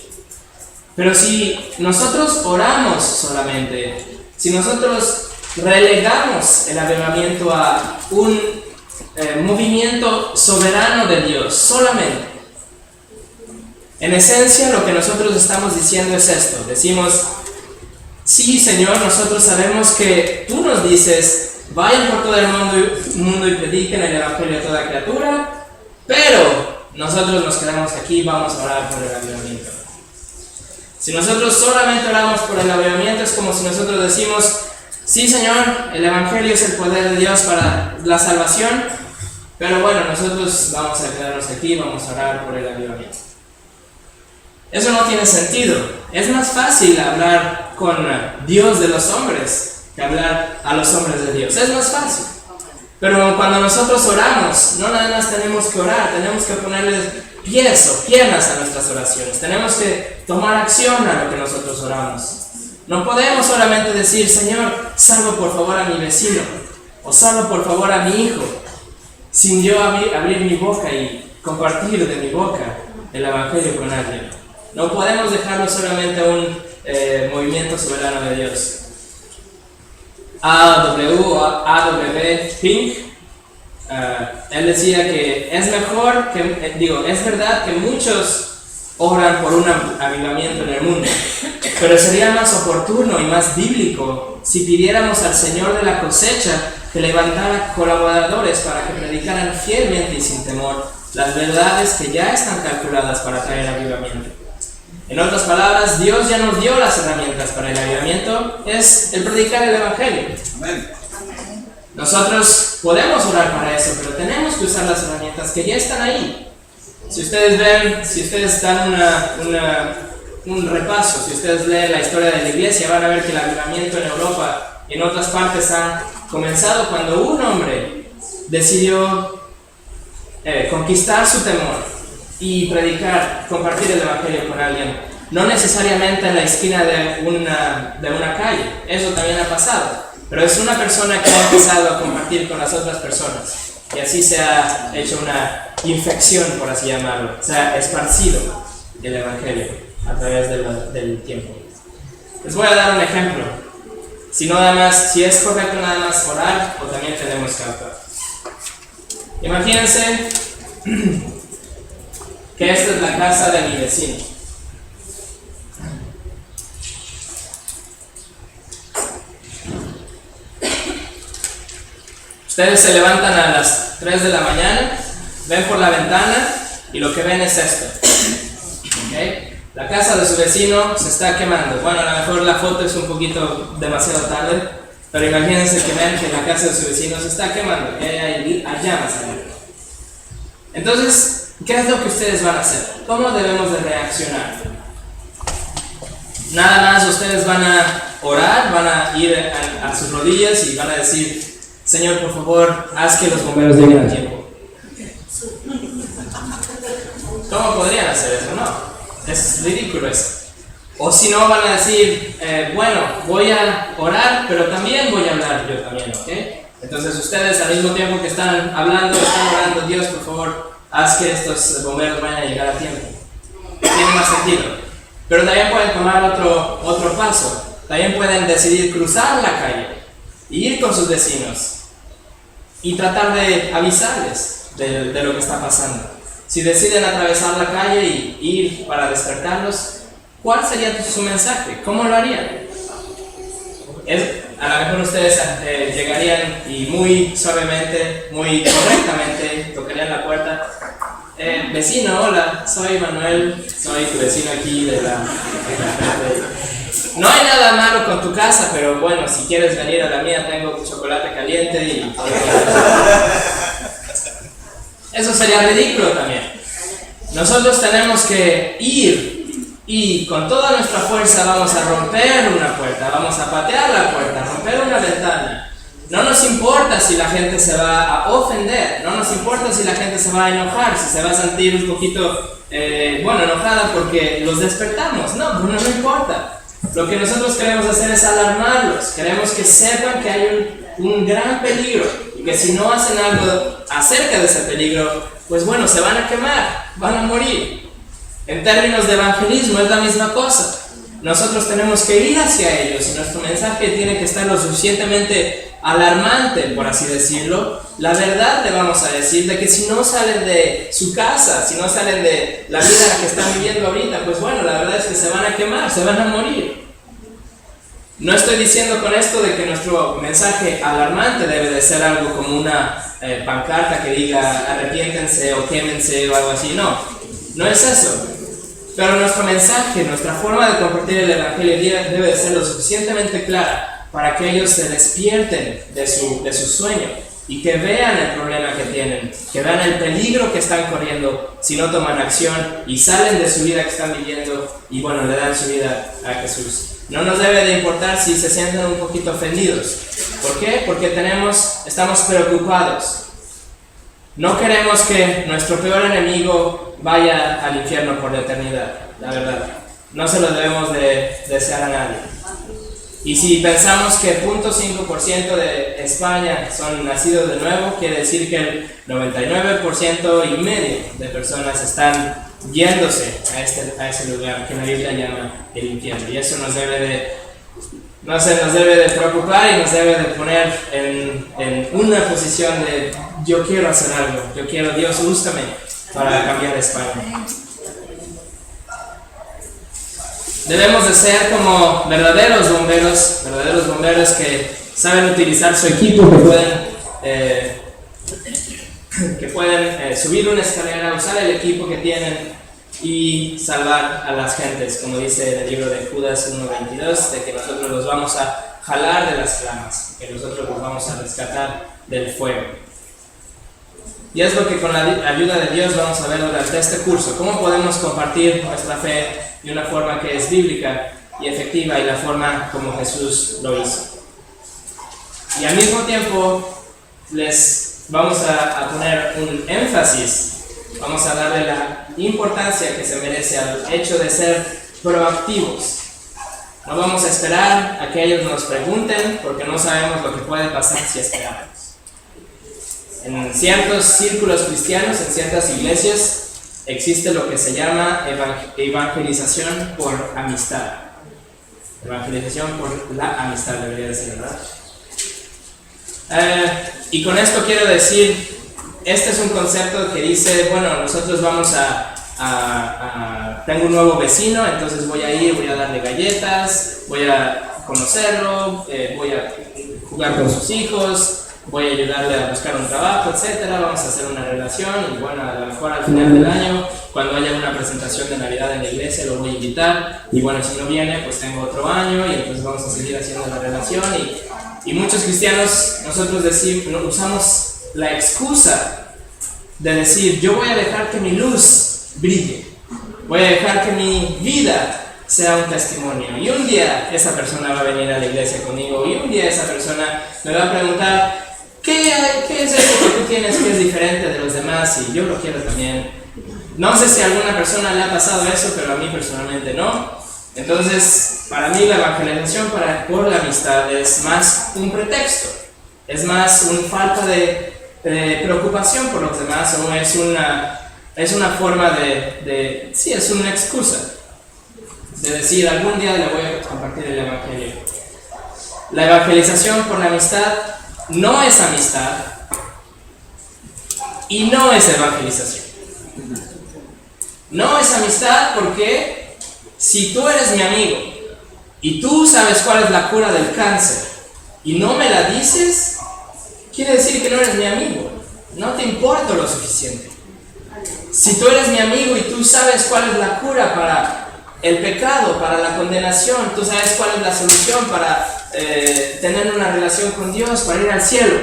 S12: Pero si nosotros oramos solamente, si nosotros relegamos el avivamiento a un movimiento soberano de Dios solamente, en esencia lo que nosotros estamos diciendo es esto. Decimos, sí Señor, nosotros sabemos que tú nos dices, vayan por todo el mundo y prediquen el evangelio a toda criatura, pero nosotros nos quedamos aquí y vamos a orar por el avivamiento. Si nosotros solamente oramos por el avivamiento, es como si nosotros decimos, sí Señor, el evangelio es el poder de Dios para la salvación, pero bueno, nosotros vamos a quedarnos aquí y vamos a orar por el avivamiento. Eso no tiene sentido. Es más fácil hablar con Dios de los hombres que hablar a los hombres de Dios. Es más fácil. Pero cuando nosotros oramos, no nada más tenemos que orar, tenemos que ponerle pies o piernas a nuestras oraciones. Tenemos que tomar acción a lo que nosotros oramos. No podemos solamente decir, Señor, salva por favor a mi vecino, o salva por favor a mi hijo, sin yo abrir mi boca y compartir de mi boca el evangelio con alguien. No podemos dejarlo solamente a un movimiento soberano de Dios. A.W. Pink, él decía que es mejor es verdad que muchos oran por un avivamiento en el mundo, pero sería más oportuno y más bíblico si pidiéramos al Señor de la cosecha que levantara colaboradores para que predicaran fielmente y sin temor las verdades que ya están calculadas para traer avivamiento. En otras palabras, Dios ya nos dio las herramientas para el avivamiento, es el predicar el evangelio. Amén. Nosotros podemos orar para eso, pero tenemos que usar las herramientas que ya están ahí. Si ustedes dan un repaso, si ustedes leen la historia de la iglesia, van a ver que el avivamiento en Europa y en otras partes ha comenzado cuando un hombre decidió conquistar su temor y predicar, compartir el evangelio con alguien, no necesariamente en la esquina de una calle. Eso también ha pasado, pero es una persona que ha empezado a compartir con las otras personas y así se ha hecho una infección, por así llamarlo, se ha esparcido el evangelio a través del tiempo. Les voy a dar un ejemplo. Si es correcto nada más orar o también tenemos que actuar. Imagínense que esta es la casa de mi vecino. Ustedes se levantan a las 3 de la mañana, ven por la ventana y lo que ven es esto. ¿Okay? La casa de su vecino se está quemando. Bueno, a lo mejor la foto es un poquito demasiado tarde, pero imagínense que ven que la casa de su vecino se está quemando, que hay llamas ahí. Entonces, ¿qué es lo que ustedes van a hacer? ¿Cómo debemos de reaccionar? Nada más ustedes van a orar, van a ir a sus rodillas y van a decir, Señor, por favor, haz que los bomberos lleguen a tiempo. ¿Cómo podrían hacer eso? No, es ridículo eso. O si no, van a decir, bueno, voy a orar, pero también voy a hablar yo también, ¿ok? Entonces ustedes al mismo tiempo que están hablando, están orando, Dios, por favor, haz que estos bomberos vayan a llegar a tiempo. Tiene más sentido. Pero también pueden tomar otro paso. También pueden decidir cruzar la calle y ir con sus vecinos y tratar de avisarles de lo que está pasando. Si deciden atravesar la calle y ir para despertarlos, ¿cuál sería su mensaje? ¿Cómo lo harían? A lo mejor ustedes llegarían y muy suavemente, muy correctamente tocarían la puerta. Vecino, hola, soy Manuel, soy tu vecino aquí de la No hay nada malo con tu casa, pero bueno, si quieres venir a la mía, tengo chocolate caliente y... Eso sería ridículo también. Nosotros tenemos que ir y con toda nuestra fuerza vamos a romper una puerta, vamos a patear la puerta, romper una ventana. No nos importa si la gente se va a ofender, no nos importa si la gente se va a enojar, si se va a sentir un poquito, enojada porque los despertamos. No importa. Lo que nosotros queremos hacer es alarmarlos, queremos que sepan que hay un gran peligro y que si no hacen algo acerca de ese peligro, pues bueno, se van a quemar, van a morir. En términos de evangelismo es la misma cosa. Nosotros tenemos que ir hacia ellos y nuestro mensaje tiene que estar lo suficientemente alarmante, por así decirlo. La verdad le vamos a decir de que si no salen de su casa, si no salen de la vida que están viviendo ahorita, pues bueno, la verdad es que se van a quemar, se van a morir. No estoy diciendo con esto de que nuestro mensaje alarmante debe de ser algo como una pancarta que diga arrepiéntense o quémense o algo así. No es eso. Pero nuestro mensaje, nuestra forma de compartir el evangelio debe de ser lo suficientemente clara para que ellos se despierten de su sueño y que vean el problema que tienen, que vean el peligro que están corriendo si no toman acción y salen de su vida que están viviendo y bueno, le dan su vida a Jesús. No nos debe de importar si se sienten un poquito ofendidos. ¿Por qué? Porque estamos preocupados. No queremos que nuestro peor enemigo vaya al infierno por la eternidad, la verdad. No se lo debemos de desear a nadie. Y si pensamos que 0.5% de España son nacidos de nuevo, quiere decir que el 99.5% de personas están yéndose a ese lugar que la Biblia llama el infierno. Y eso nos debe de preocupar y nos debe de poner en una posición de yo quiero hacer algo, yo quiero, Dios, úsame para cambiar España. Debemos de ser como verdaderos bomberos que saben utilizar su equipo, que pueden subir una escalera, usar el equipo que tienen y salvar a las gentes, como dice en el libro de Judas 1:22, de que nosotros los vamos a jalar de las flamas, que nosotros los vamos a rescatar del fuego. Y es lo que con la ayuda de Dios vamos a ver durante este curso, cómo podemos compartir nuestra fe de una forma que es bíblica y efectiva y la forma como Jesús lo hizo. Y al mismo tiempo les vamos a poner un énfasis, vamos a darle la importancia que se merece al hecho de ser proactivos. No vamos a esperar a que ellos nos pregunten porque no sabemos lo que puede pasar si esperamos. En ciertos círculos cristianos, en ciertas iglesias, existe lo que se llama evangelización por amistad. Evangelización por la amistad, debería decir, ¿verdad? Y con esto quiero decir, este es un concepto que dice, bueno, nosotros vamos tengo un nuevo vecino, entonces voy a ir, voy a darle galletas, voy a conocerlo, voy a jugar con sus hijos, voy a ayudarle a buscar un trabajo, etcétera. Vamos a hacer una relación y bueno, a lo mejor al final del año, cuando haya una presentación de Navidad en la iglesia, lo voy a invitar y bueno, si no viene, pues tengo otro año y entonces vamos a seguir haciendo la relación y muchos cristianos, nosotros usamos la excusa de decir, yo voy a dejar que mi luz brille, voy a dejar que mi vida sea un testimonio y un día esa persona va a venir a la iglesia conmigo y un día esa persona me va a preguntar ¿qué es eso que tú tienes que es diferente de los demás? Y yo lo quiero también. No sé si a alguna persona le ha pasado eso, pero a mí personalmente no. Entonces, para mí la evangelización por la amistad es más un pretexto, es más una falta de preocupación por los demás, o es una forma sí, es una excusa de decir algún día le voy a compartir el evangelio. La evangelización por la amistad no es amistad y no es evangelización. No es amistad porque si tú eres mi amigo y tú sabes cuál es la cura del cáncer y no me la dices, quiere decir que no eres mi amigo, no te importo lo suficiente. Si tú eres mi amigo y tú sabes cuál es la cura para el pecado, para la condenación. Tú sabes cuál es la solución para tener una relación con Dios, para ir al cielo.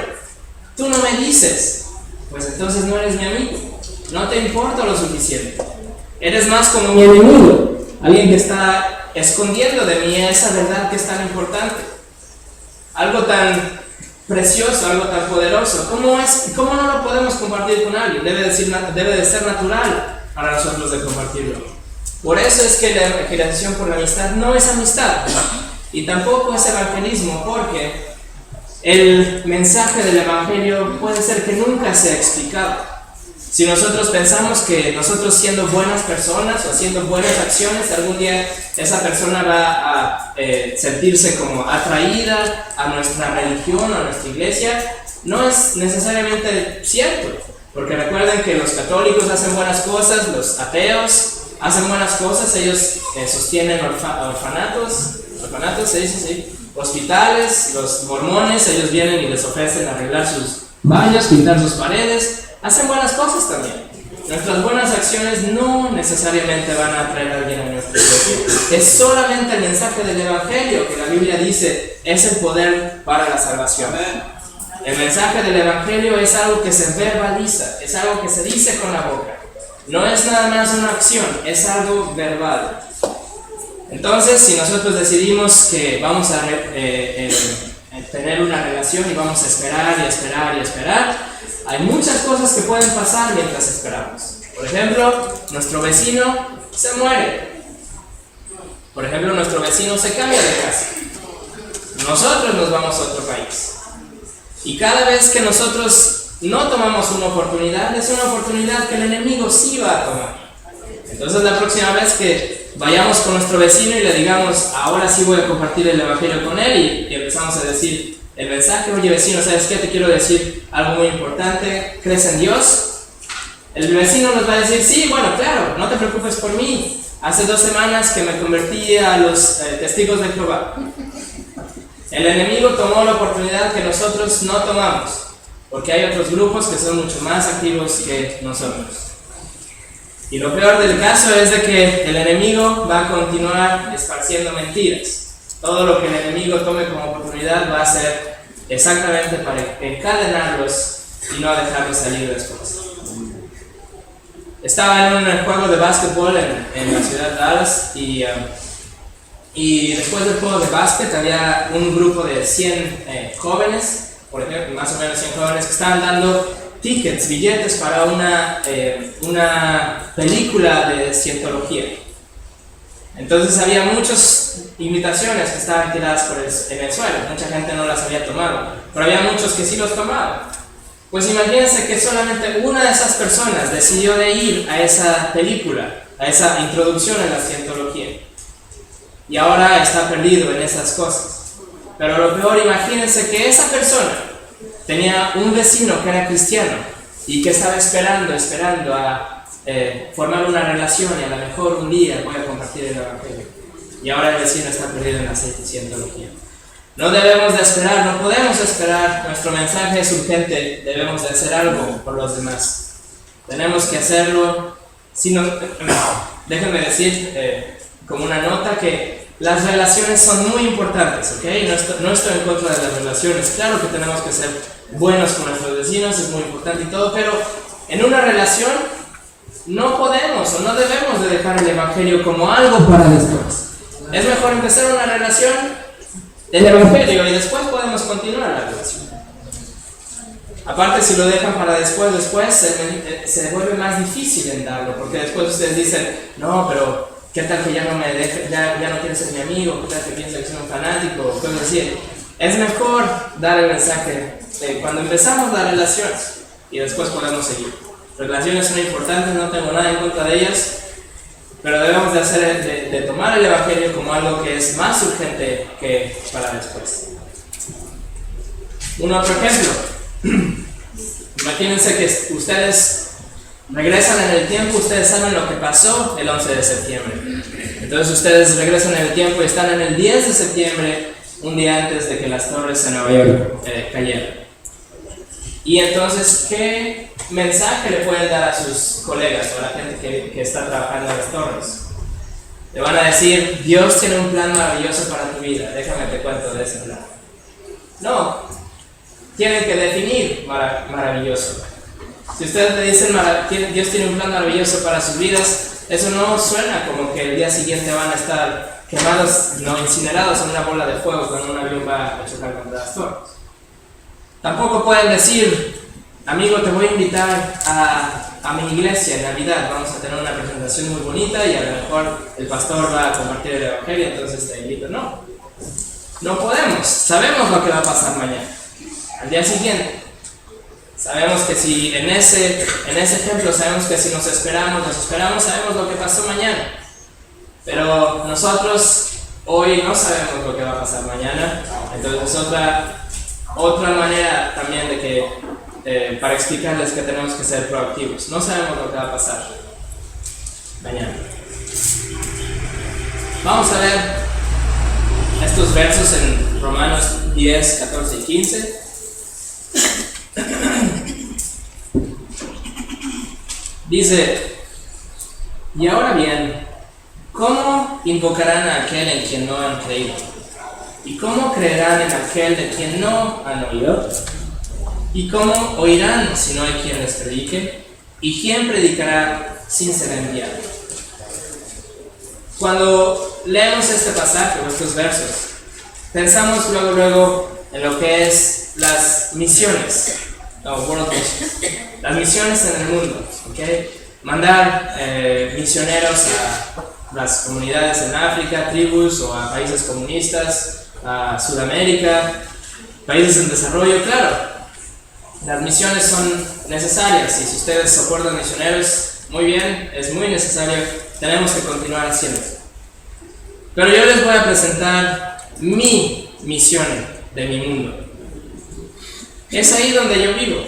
S12: Tú no me dices, pues entonces no eres mi amigo. No te importa lo suficiente. Eres más como mi enemigo, alguien que está escondiendo de mí esa verdad que es tan importante. Algo tan precioso, algo tan poderoso. ¿Cómo no lo podemos compartir con alguien? Debe de ser natural para nosotros de compartirlo. Por eso es que la evangelización por la amistad no es amistad y tampoco es evangelismo, porque el mensaje del evangelio puede ser que nunca sea explicado. Si nosotros pensamos que nosotros siendo buenas personas o haciendo buenas acciones, algún día esa persona va a sentirse como atraída a nuestra religión, a nuestra iglesia, no es necesariamente cierto. Porque recuerden que los católicos hacen buenas cosas, los ateos hacen buenas cosas, ellos sostienen orfanatos, se dice así, hospitales, los mormones, ellos vienen y les ofrecen arreglar sus baños, pintar sus paredes. Hacen buenas cosas también. Nuestras buenas acciones no necesariamente van a atraer a alguien a nuestra iglesia. Es solamente el mensaje del evangelio que la Biblia dice es el poder para la salvación. El mensaje del evangelio es algo que se verbaliza, es algo que se dice con la boca. No es nada más una acción, es algo verbal. Entonces, si nosotros decidimos que vamos a tener una relación y vamos a esperar y esperar y esperar, hay muchas cosas que pueden pasar mientras esperamos. Por ejemplo, nuestro vecino se muere. Por ejemplo, nuestro vecino se cambia de casa. Nosotros nos vamos a otro país. Y cada vez que nosotros no tomamos una oportunidad, es una oportunidad que el enemigo sí va a tomar. Entonces, la próxima vez que vayamos con nuestro vecino y le digamos, ahora sí voy a compartir el evangelio con él, y empezamos a decir el mensaje, oye vecino, ¿sabes qué? Te quiero decir algo muy importante, ¿crees en Dios? El vecino nos va a decir, sí, bueno, claro, no te preocupes por mí. Hace 2 semanas que me convertí a los testigos de Jehová. El enemigo tomó la oportunidad que nosotros no tomamos, porque hay otros grupos que son mucho más activos que nosotros. Y lo peor del caso es de que el enemigo va a continuar esparciendo mentiras. Todo lo que el enemigo tome como oportunidad va a ser exactamente para encadenarlos y no dejarlos salir después. Estaba en un juego de básquetbol en la ciudad de Dallas y después del juego de básquet había un grupo de 100 jóvenes, por ejemplo, más o menos 100 jóvenes que estaban dando tickets, billetes para una película de cientología. Entonces había muchas invitaciones que estaban tiradas en el suelo, mucha gente no las había tomado, pero había muchos que sí los tomaban. Pues imagínense que solamente una de esas personas decidió de ir a esa película, a esa introducción a la cientología, y ahora está perdido en esas cosas. Pero lo peor, imagínense que esa persona tenía un vecino que era cristiano y que estaba esperando a formar una relación, y a lo mejor un día voy a compartir el evangelio, y ahora el vecino está perdido en la cientología. No debemos de esperar, no podemos esperar, nuestro mensaje es urgente, debemos de hacer algo por los demás. Tenemos que hacerlo, déjenme decir como una nota que las relaciones son muy importantes, ¿ok? No estoy en contra de las relaciones, claro que tenemos que ser buenos con nuestros vecinos, es muy importante y todo, pero en una relación no podemos o no debemos de dejar el evangelio como algo para después. Es mejor empezar una relación del evangelio y después podemos continuar la relación. Aparte, si lo dejan para después se vuelve más difícil en darlo, porque después ustedes dicen, no, pero ¿qué tal que ya no quiere ser mi amigo? ¿Qué tal que piensa que soy un fanático? Cosas así. Es mejor dar el mensaje cuando empezamos la relación y después podemos seguir. Relaciones son importantes, no tengo nada en contra de ellas, pero debemos de tomar el evangelio como algo que es más urgente que para después. Un otro ejemplo. Imagínense que ustedes regresan en el tiempo, ustedes saben lo que pasó el 11 de septiembre. Entonces ustedes regresan en el tiempo y están en el 10 de septiembre, un día antes de que las torres en Nueva York cayeran. Y entonces, ¿qué mensaje le pueden dar a sus colegas o a la gente que está trabajando en las torres? Te van a decir, Dios tiene un plan maravilloso para tu vida. Déjame te cuento de ese plan. No, tienen que definir maravilloso. Si ustedes le dicen Dios tiene un plan maravilloso para sus vidas, eso no suena como que el día siguiente van a estar quemados, no incinerados en una bola de fuego cuando un avión va a chocar contra las torres. Tampoco pueden decir, amigo, te voy a invitar a mi iglesia en Navidad, vamos a tener una presentación muy bonita y a lo mejor el pastor va a compartir el evangelio, entonces te invito. No, no podemos, sabemos lo que va a pasar mañana, al día siguiente. Sabemos que si en ese ejemplo sabemos que si nos esperamos, sabemos lo que pasó mañana. Pero nosotros hoy no sabemos lo que va a pasar mañana. Entonces otra manera también de que para explicarles que tenemos que ser proactivos. No sabemos lo que va a pasar mañana. Vamos a ver estos versos en Romanos 10, 14 y 15. Dice, y ahora bien, ¿cómo invocarán a aquel en quien no han creído? ¿Y cómo creerán en aquel de quien no han oído? ¿Y cómo oirán si no hay quien les predique? ¿Y quién predicará sin ser enviado? Cuando leemos este pasaje o estos versos, pensamos luego en lo que es las misiones, world missions, las misiones en el mundo, ¿okay? Mandar misioneros a las comunidades en África, tribus o a países comunistas, a Sudamérica, países en desarrollo, claro. Las misiones son necesarias y si ustedes soportan misioneros, muy bien, es muy necesario, tenemos que continuar haciendo. Pero yo les voy a presentar mi misión de mi mundo. Es ahí donde yo vivo.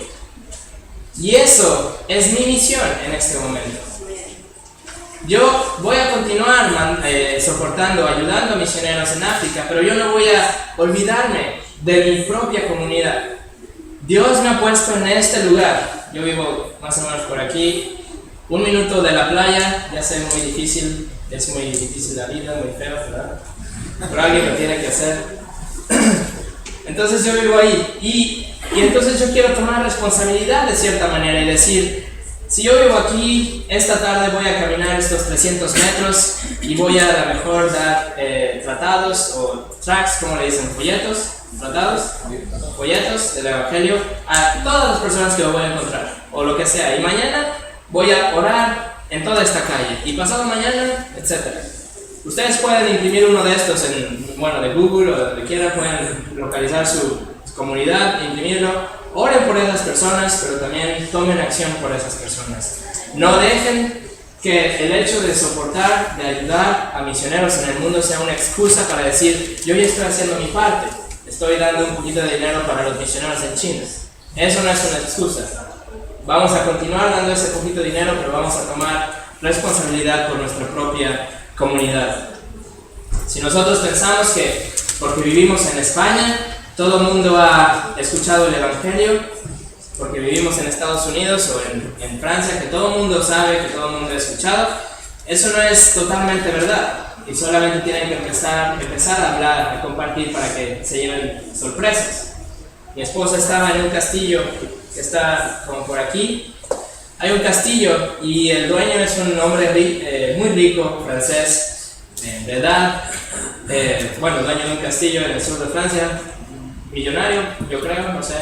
S12: Y eso es mi misión en este momento. Yo voy a continuar soportando, ayudando a misioneros en África, pero yo no voy a olvidarme de mi propia comunidad. Dios me ha puesto en este lugar. Yo vivo más o menos por aquí, 1 minuto de la playa, ya sé, muy difícil, es muy difícil la vida, muy feo, ¿verdad? Pero alguien lo tiene que hacer. Entonces yo vivo ahí y entonces yo quiero tomar responsabilidad de cierta manera y decir, si yo vivo aquí, esta tarde voy a caminar estos 300 metros y voy a lo mejor dar tratados o tracts, como le dicen, folletos, tratados, folletos del evangelio a todas las personas que lo voy a encontrar o lo que sea. Y mañana voy a orar en toda esta calle y pasado mañana, etc. Ustedes pueden imprimir uno de estos de Google o donde quieran, pueden localizar su comunidad, imprimirlo, oren por esas personas, pero también tomen acción por esas personas. No dejen que el hecho de soportar, de ayudar a misioneros en el mundo sea una excusa para decir, yo ya estoy haciendo mi parte, estoy dando un poquito de dinero para los misioneros en China. Eso no es una excusa. Vamos a continuar dando ese poquito de dinero, pero vamos a tomar responsabilidad por nuestra propia comunidad. Si nosotros pensamos que porque vivimos en España, todo el mundo ha escuchado el evangelio, porque vivimos en Estados Unidos o en Francia, que todo el mundo sabe, que todo el mundo ha escuchado, eso no es totalmente verdad. Y solamente tienen que empezar a hablar, a compartir para que se lleven sorpresas. Mi esposa estaba en un castillo que está como por aquí. Hay un castillo y el dueño es un hombre muy rico, francés, de edad, dueño de un castillo en el sur de Francia, millonario, yo creo, no sé.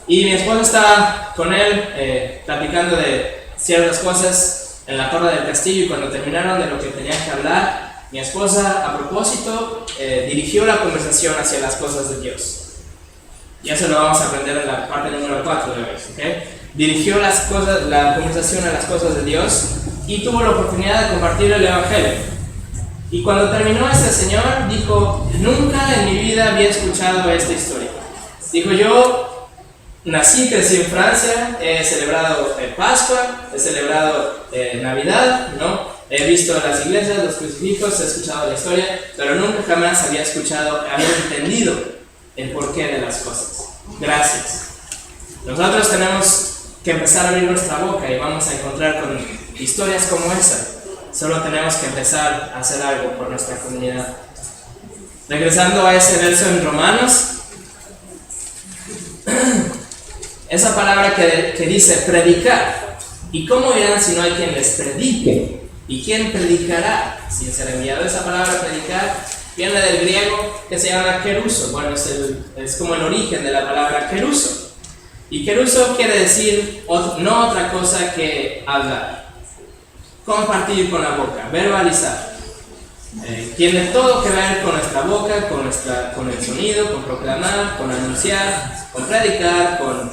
S12: Y mi esposa está con él platicando de ciertas cosas en la torre del castillo y cuando terminaron de lo que tenían que hablar, mi esposa a propósito dirigió la conversación hacia las cosas de Dios. Y eso lo vamos a aprender en la parte número 4 de hoy, ¿ok? Dirigió la conversación a las cosas de Dios y tuvo la oportunidad de compartir el evangelio. Y cuando terminó este señor, dijo, nunca en mi vida había escuchado esta historia. Dijo, yo nací, crecí en Francia, he celebrado Pascua, he celebrado Navidad, ¿no? He visto las iglesias, los crucifijos, he escuchado la historia, pero nunca jamás había entendido el porqué de las cosas. Gracias. Nosotros tenemos que empezar a abrir nuestra boca y vamos a encontrar con historias como esa, Solo tenemos que empezar a hacer algo por nuestra comunidad. Regresando a ese verso en Romanos, esa palabra que dice predicar. ¿Y cómo irán si no hay quien les predique? ¿Y quién predicará sin ser enviado? Esa palabra predicar viene del griego que se llama keruso. Bueno, es como el origen de la palabra keruso. Y keruso quiere decir no otra cosa que hablar, compartir con la boca, verbalizar. Tiene todo que ver con nuestra boca, con el sonido, con proclamar, con anunciar, con predicar, con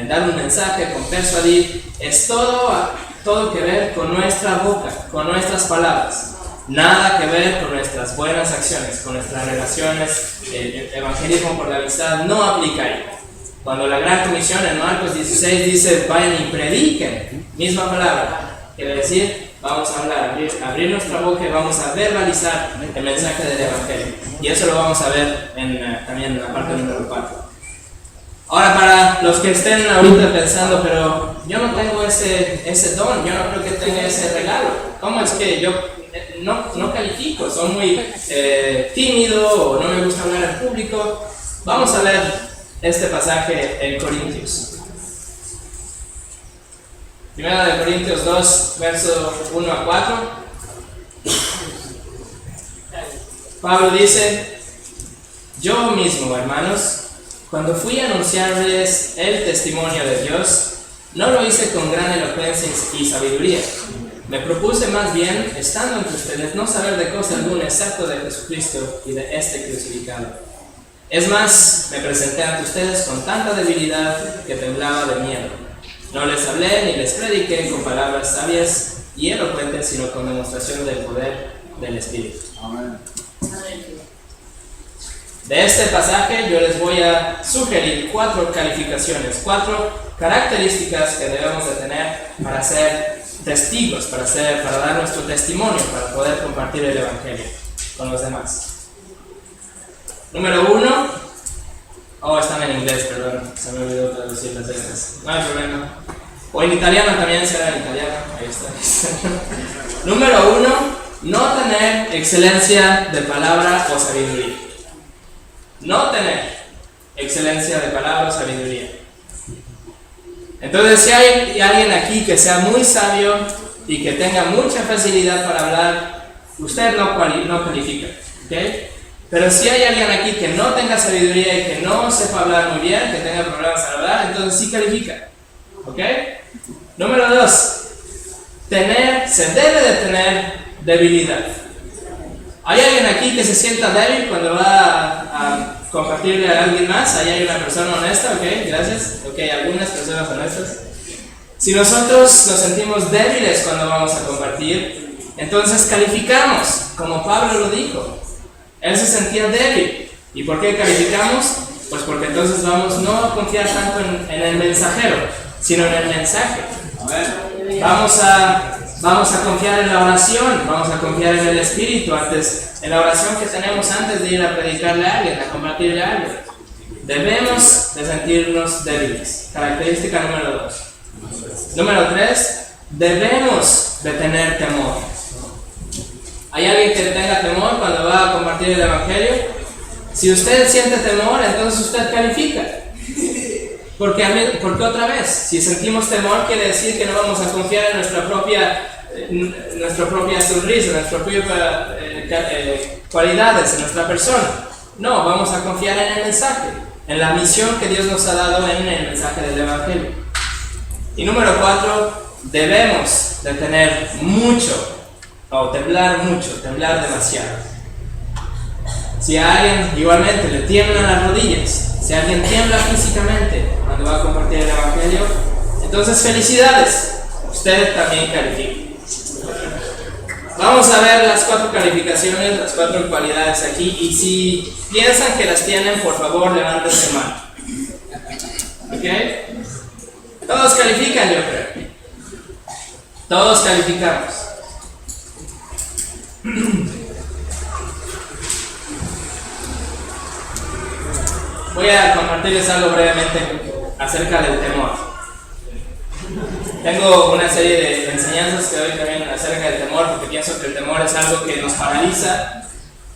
S12: dar un mensaje, con persuadir. Es todo que ver con nuestra boca, con nuestras palabras. Nada que ver con nuestras buenas acciones, con nuestras relaciones. El evangelismo por la amistad no aplica ahí. Cuando la Gran Comisión en Marcos 16 dice vayan y prediquen, misma palabra, quiere decir vamos a hablar, abrir nuestra boca y vamos a verbalizar el mensaje del Evangelio. Y eso lo vamos a ver también en la parte número 4. Ahora, para los que estén ahorita pensando, pero yo no tengo ese don, yo no creo que tenga ese regalo. ¿Cómo es que yo no califico? Soy muy tímido o no me gusta hablar en público. Vamos a ver este pasaje en Corintios. Primera de Corintios 2, verso 1 a 4. Pablo dice: yo mismo, hermanos, cuando fui a anunciarles el testimonio de Dios, no lo hice con gran elocuencia y sabiduría. Me propuse más bien, estando entre ustedes, no saber de cosa alguna excepto de Jesucristo y de este crucificado. Es más, me presenté ante ustedes con tanta debilidad que temblaba de miedo. No les hablé ni les prediqué con palabras sabias y elocuentes, sino con demostración del poder del Espíritu. Amén. De este pasaje yo les voy a sugerir 4 calificaciones, 4 características que debemos de tener para ser testigos, para dar nuestro testimonio, para poder compartir el Evangelio con los demás. Número 1. Están en inglés, perdón, se me olvidó traducir las letras. No hay problema. O en italiano también, será en italiano. Ahí está. Número 1. No tener excelencia de palabra o sabiduría. No tener excelencia de palabra o sabiduría. Entonces, si hay alguien aquí que sea muy sabio y que tenga mucha facilidad para hablar, usted no califica. ¿Okay? Pero si hay alguien aquí que no tenga sabiduría y que no sepa hablar muy bien, que tenga problemas al hablar, entonces sí califica. ¿Ok? Número 2. Se debe de tener debilidad. ¿Hay alguien aquí que se sienta débil cuando va a compartirle a alguien más? ¿Hay una persona honesta? ¿Ok? Gracias. Ok, algunas personas honestas. Si nosotros nos sentimos débiles cuando vamos a compartir, entonces calificamos, como Pablo lo dijo. Él se sentía débil. ¿Y por qué calificamos? Pues porque entonces vamos no a confiar tanto en el mensajero, sino en el mensaje. Vamos a confiar en la oración, vamos a confiar en el Espíritu, en la oración que tenemos antes de ir a predicarle a alguien, a compartirle a alguien. Debemos de sentirnos débiles. Característica número 2. Número 3. Debemos de tener temor. ¿Hay alguien que tenga temor cuando va a compartir el Evangelio? Si usted siente temor, entonces usted califica. Porque otra vez, si sentimos temor, quiere decir que no vamos a confiar en nuestra propia sonrisa, en nuestras propias cualidades, en nuestra persona. No, vamos a confiar en el mensaje, en la misión que Dios nos ha dado en el mensaje del Evangelio. Y número 4, debemos de tener temblar demasiado. Si a alguien igualmente le tiemblan las rodillas, si alguien tiembla físicamente cuando va a compartir el Evangelio, entonces felicidades, usted también califica. Vamos a ver las 4 calificaciones, las 4 cualidades aquí, y si piensan que las tienen, por favor levanten su mano. ¿Ok? Todos califican, yo creo. Todos calificamos. Voy a compartirles algo brevemente acerca del temor. Tengo una serie de enseñanzas enseñanzas que doy también acerca del temor, porque pienso que el temor es algo que nos paraliza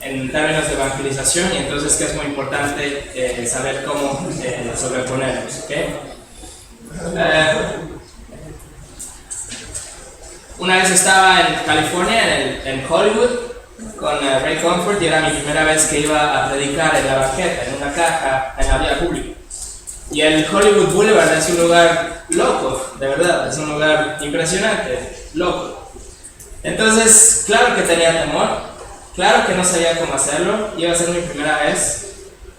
S12: en términos de evangelización, y entonces que es muy importante saber cómo sobreponernos. ¿Okay? Una vez estaba en California, en Hollywood, con Ray Comfort, y era mi primera vez que iba a predicar en la banqueta, en una caja, en la vía pública. Y el Hollywood Boulevard es un lugar loco, de verdad, es un lugar impresionante, loco. Entonces, claro que tenía temor, claro que no sabía cómo hacerlo, iba a ser mi primera vez,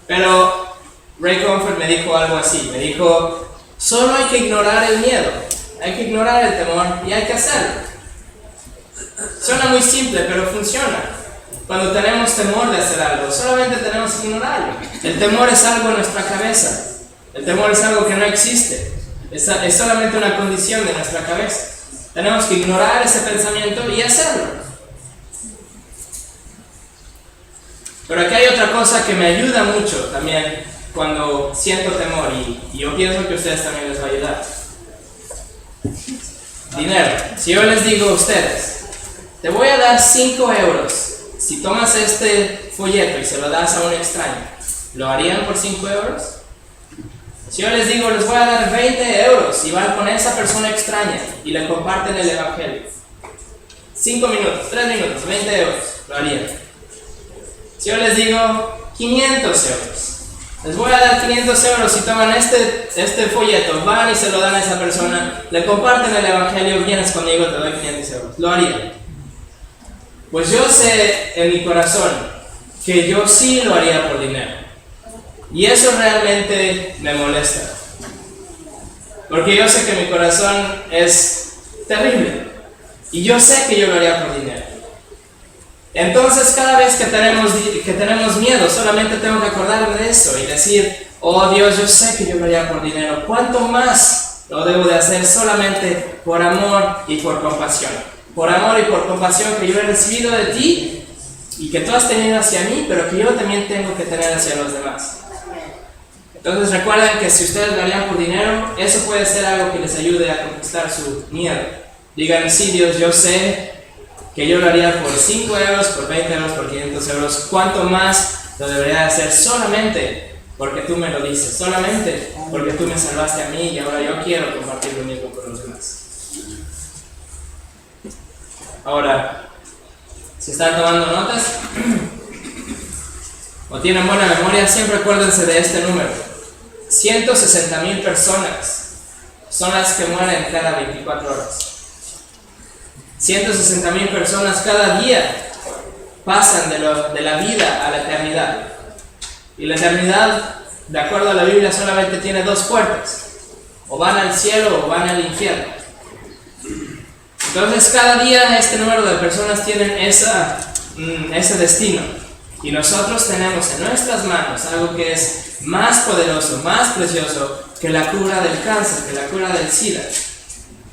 S12: pero Ray Comfort me dijo algo así, me dijo, solo hay que ignorar el miedo, hay que ignorar el temor y hay que hacerlo. Suena muy simple, pero funciona. Cuando tenemos temor de hacer algo, solamente tenemos que ignorarlo. El temor es algo en nuestra cabeza. El temor es algo que no existe. Es solamente una condición de nuestra cabeza. Tenemos que ignorar ese pensamiento y hacerlo. Pero aquí hay otra cosa que me ayuda mucho también cuando siento temor, y yo pienso que a ustedes también les va a ayudar. Dinero. Si yo les digo a ustedes, te voy a dar 5 euros si tomas este folleto y se lo das a un extraño, ¿lo harían por 5 euros? Si yo les digo, les voy a dar 20 euros y van con esa persona extraña y le comparten el evangelio, 5 minutos, 3 minutos, 20 euros, ¿lo harían? Si yo les digo 500 euros, les voy a dar 500 euros si toman este folleto, van y se lo dan a esa persona, le comparten el evangelio, vienes conmigo, te doy 500 euros, ¿lo harían? Pues yo sé en mi corazón que yo sí lo haría por dinero. Y eso realmente me molesta. Porque yo sé que mi corazón es terrible. Y yo sé que yo lo haría por dinero. Entonces cada vez que tenemos miedo, solamente tengo que acordarme de eso y decir, oh Dios, yo sé que yo lo haría por dinero. ¿Cuánto más lo debo de hacer solamente por amor y por compasión? Por amor y por compasión que yo he recibido de ti y que tú has tenido hacia mí, pero que yo también tengo que tener hacia los demás. Entonces recuerden que si ustedes lo harían por dinero, eso puede ser algo que les ayude a conquistar su miedo. Digan, sí Dios, yo sé que yo lo haría por 5 euros, por 20 euros, por 500 euros. ¿Cuánto más lo debería hacer solamente porque tú me lo dices? Solamente porque tú me salvaste a mí y ahora yo quiero compartir lo mismo con los demás. Ahora, si están tomando notas o tienen buena memoria, siempre acuérdense de este número. 160,000 personas son las que mueren cada 24 horas. 160,000 personas cada día pasan de la vida a la eternidad. Y la eternidad, de acuerdo a la Biblia, solamente tiene 2 puertas. O van al cielo o van al infierno. Entonces cada día este número de personas tienen ese destino, y nosotros tenemos en nuestras manos algo que es más poderoso, más precioso que la cura del cáncer, que la cura del SIDA.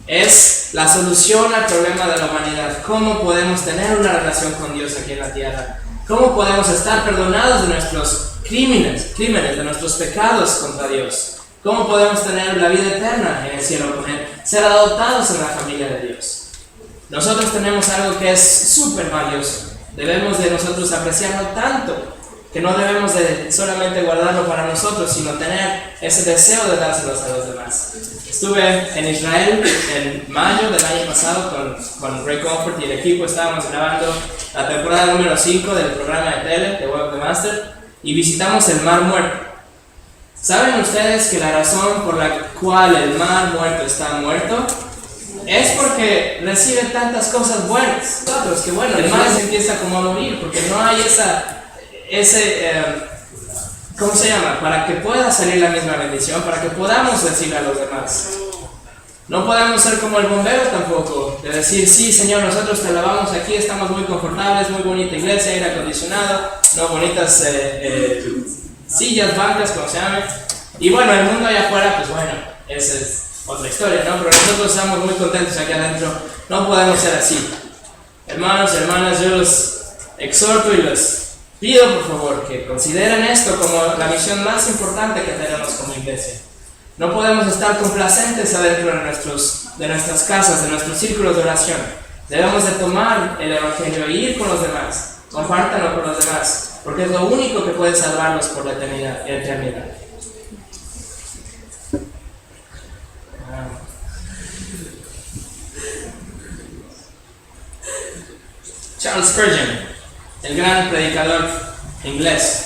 S12: Es la solución al problema de la humanidad. ¿Cómo podemos tener una relación con Dios aquí en la tierra? ¿Cómo podemos estar perdonados de nuestros crímenes, de nuestros pecados contra Dios? ¿Cómo podemos tener la vida eterna en el cielo con Él? Ser adoptados en la familia de Dios. Nosotros tenemos algo que es súper valioso. Debemos de nosotros apreciarlo tanto que no debemos de solamente guardarlo para nosotros, sino tener ese deseo de dárselos a los demás. Estuve en Israel en mayo del año pasado con Ray Comfort y el equipo. Estábamos grabando la temporada número 5 del programa de tele de Web the Master y visitamos el Mar Muerto. ¿Saben ustedes que la razón por la cual el Mar Muerto está muerto es porque recibe tantas cosas buenas? Nosotros, que bueno, el mar se empieza como a morir porque no hay ¿cómo se llama? Para que pueda salir la misma bendición, para que podamos decir a los demás. No podemos ser como el bombero tampoco, de decir, sí Señor, nosotros te alabamos aquí, estamos muy confortables, muy bonita iglesia, aire acondicionado, no bonitas sillas, bancas, como se llame. Y bueno, el mundo allá afuera, pues bueno, esa es otra historia, ¿no? Pero nosotros estamos muy contentos aquí adentro, no podemos ser así. Hermanos y hermanas, yo los exhorto y los pido por favor que consideren esto como la misión más importante que tenemos como iglesia. No podemos estar complacentes adentro de nuestras casas, de nuestros círculos de oración. Debemos de tomar el Evangelio e ir con los demás. Compártanlo con los demás, porque es lo único que puede salvarlos por la eternidad. Charles Spurgeon, el gran predicador inglés,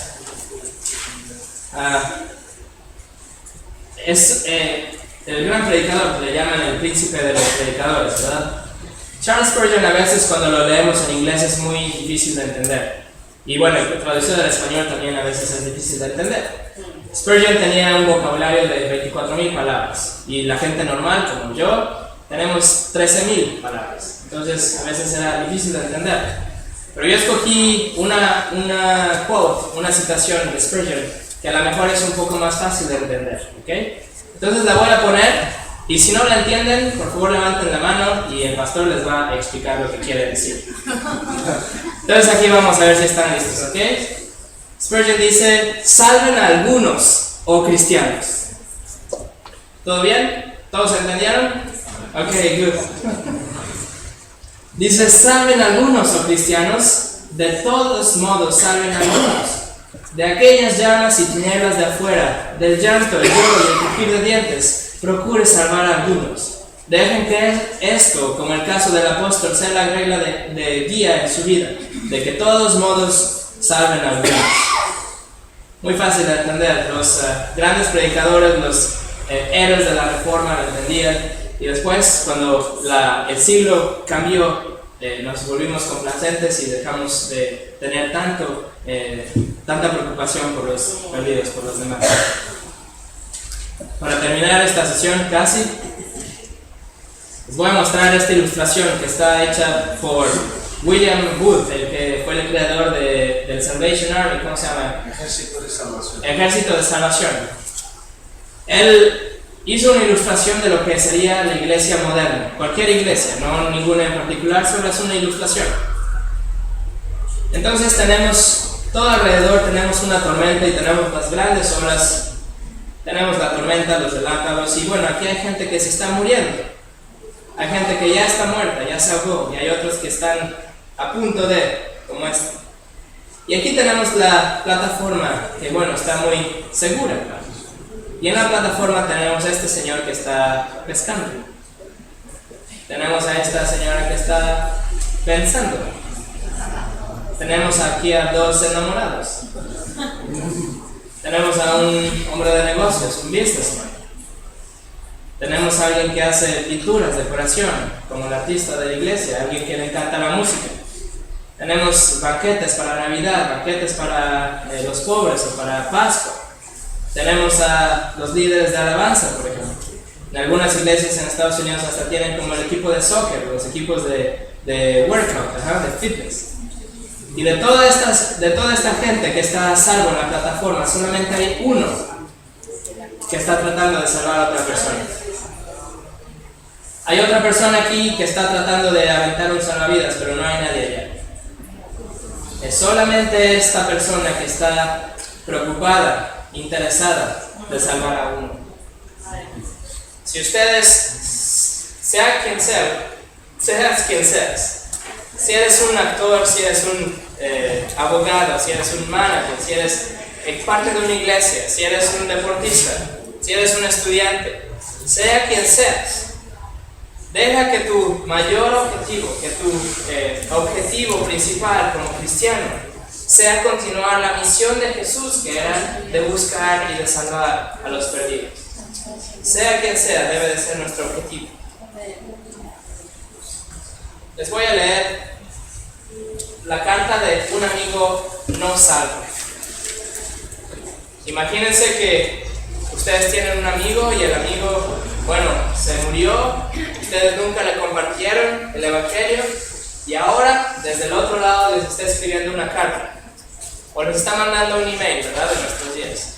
S12: el gran predicador, le llaman el príncipe de los predicadores, ¿verdad? Charles Spurgeon, a veces cuando lo leemos en inglés es muy difícil de entender. Y bueno, traducido del español también a veces es difícil de entender. Spurgeon tenía un vocabulario de 24.000 palabras y la gente normal, como yo, tenemos 13.000 palabras. Entonces a veces era difícil de entender. Pero yo escogí una quote, una citación de Spurgeon, que a lo mejor es un poco más fácil de entender. ¿Okay? Entonces la voy a poner. Y si no la entienden, por favor levanten la mano y el pastor les va a explicar lo que quiere decir. Entonces aquí vamos a ver si están listos, ¿ok? Spurgeon dice, salven a algunos, oh cristianos. ¿Todo bien? ¿Todos entendieron? Ok, good. Dice, salven a algunos, oh cristianos, de todos modos salven a algunos. De aquellas llamas y tinieblas de afuera, del llanto, el lloro y el crujir de dientes, procure salvar a algunos. Dejen que esto, como el caso del apóstol, sea la regla de guía en su vida, de que todos modos salven a algunos. Muy fácil de entender. Los grandes predicadores, los héroes de la Reforma lo entendían, y después, cuando el siglo cambió, nos volvimos complacentes y dejamos de tener tanta preocupación por los perdidos, por los demás. Para terminar esta sesión casi, les voy a mostrar esta ilustración que está hecha por William Booth, el que fue el creador del Salvation Army. ¿Cómo se llama?
S11: Ejército de Salvación.
S12: Ejército de Salvación. Él hizo una ilustración de lo que sería la iglesia moderna. Cualquier iglesia, no ninguna en particular, solo es una ilustración. Entonces todo alrededor tenemos una tormenta y tenemos las grandes olas. Tenemos la tormenta, los relámpagos, y bueno, aquí hay gente que se está muriendo. Hay gente que ya está muerta, ya se ahogó, y hay otros que están a punto de, como esta. Y aquí tenemos la plataforma, que bueno, está muy segura. Y en la plataforma tenemos a este señor que está pescando. Tenemos a esta señora que está pensando. Tenemos aquí a dos enamorados. Tenemos a un hombre de negocios, un businessman. Tenemos a alguien que hace pinturas, decoración, como el artista de la iglesia, alguien que le encanta la música. Tenemos banquetes para Navidad, banquetes para los pobres o para Pascua. Tenemos a los líderes de alabanza, por ejemplo. En algunas iglesias en Estados Unidos hasta tienen como el equipo de soccer, los equipos de workout, de fitness. Y de toda esta gente que está a salvo en la plataforma, solamente hay uno que está tratando de salvar a otra persona. Hay otra persona aquí que está tratando de aventar un salvavidas, pero no hay nadie allá. Es solamente esta persona que está preocupada, interesada de salvar a uno. Si ustedes, seas quien seas, si eres un actor, si eres un abogado, si eres un manager, si eres parte de una iglesia, si eres un deportista, si eres un estudiante, sea quien seas, deja que tu mayor objetivo, que tu objetivo principal como cristiano sea continuar la misión de Jesús, que era de buscar y de salvar a los perdidos. Sea quien sea, debe de ser nuestro objetivo. Les voy a leer la carta de un amigo no salvo. Imagínense que ustedes tienen un amigo y el amigo, se murió, ustedes nunca le compartieron el evangelio y ahora desde el otro lado les está escribiendo una carta o les está mandando un email, ¿verdad? De nuestros días.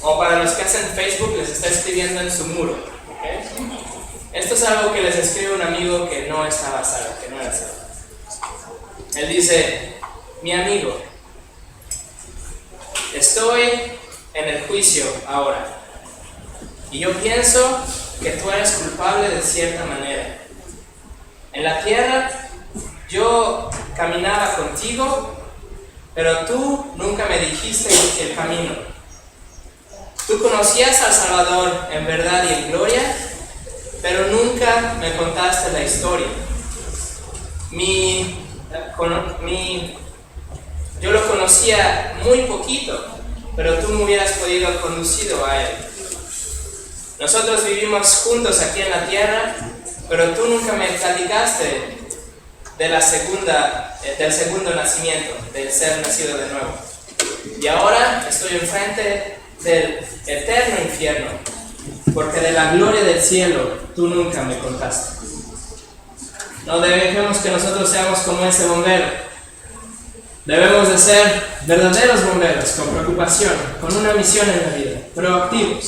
S12: O para los que hacen Facebook les está escribiendo en su muro. ¿Okay? Esto es algo que les escribe un amigo que no estaba salvo, que no era salvo. Él dice: mi amigo, estoy en el juicio ahora y yo pienso que tú eres culpable de cierta manera. En la tierra yo caminaba contigo, pero tú nunca me dijiste el camino. Tú conocías al Salvador en verdad y en gloria, pero nunca me contaste la historia. Yo lo conocía muy poquito, pero tú me hubieras podido haber conducido a él. Nosotros vivimos juntos aquí en la tierra, pero tú nunca me platicaste de del segundo nacimiento, del ser nacido de nuevo. Y ahora estoy enfrente del eterno infierno, porque de la gloria del cielo tú nunca me contaste. No debemos que nosotros seamos como ese bombero. Debemos de ser verdaderos bomberos, con preocupación, con una misión en la vida, proactivos,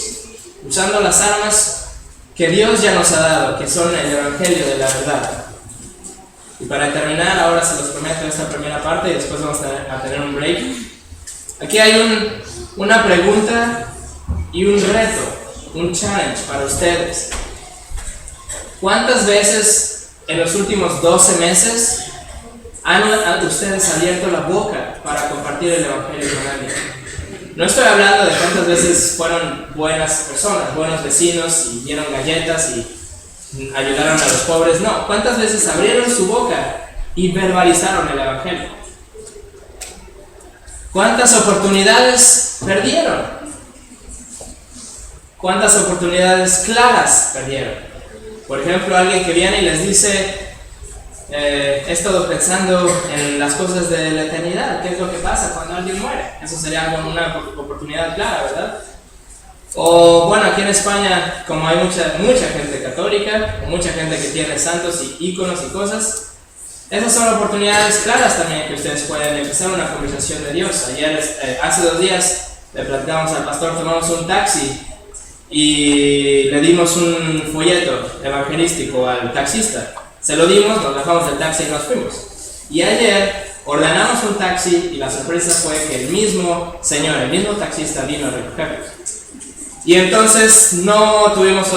S12: usando las armas que Dios ya nos ha dado, que son el Evangelio de la verdad. Y para terminar, ahora se los prometo esta primera parte y después vamos a tener un break. Aquí hay una pregunta y un reto, un challenge para ustedes. ¿Cuántas veces en los últimos 12 meses han ustedes abierto la boca para compartir el Evangelio con alguien? No estoy hablando de cuántas veces fueron buenas personas, buenos vecinos y dieron galletas y ayudaron a los pobres. No, ¿cuántas veces abrieron su boca y verbalizaron el Evangelio? ¿Cuántas oportunidades perdieron? ¿Cuántas oportunidades claras perdieron? Por ejemplo, alguien que viene y les dice, he estado pensando en las cosas de la eternidad, ¿qué es lo que pasa cuando alguien muere? Eso sería una oportunidad clara, ¿verdad? O bueno, aquí en España, como hay mucha gente católica, mucha gente que tiene santos y íconos y cosas, esas son oportunidades claras también que ustedes pueden empezar una conversación de Dios. Hace 2 días le platicamos al pastor, tomamos un taxi y le dimos un folleto evangelístico al taxista. Se lo dimos, nos bajamos del taxi y nos fuimos. Y ayer ordenamos un taxi y la sorpresa fue que el mismo señor, el mismo taxista vino a recogernos. Y entonces no tuvimos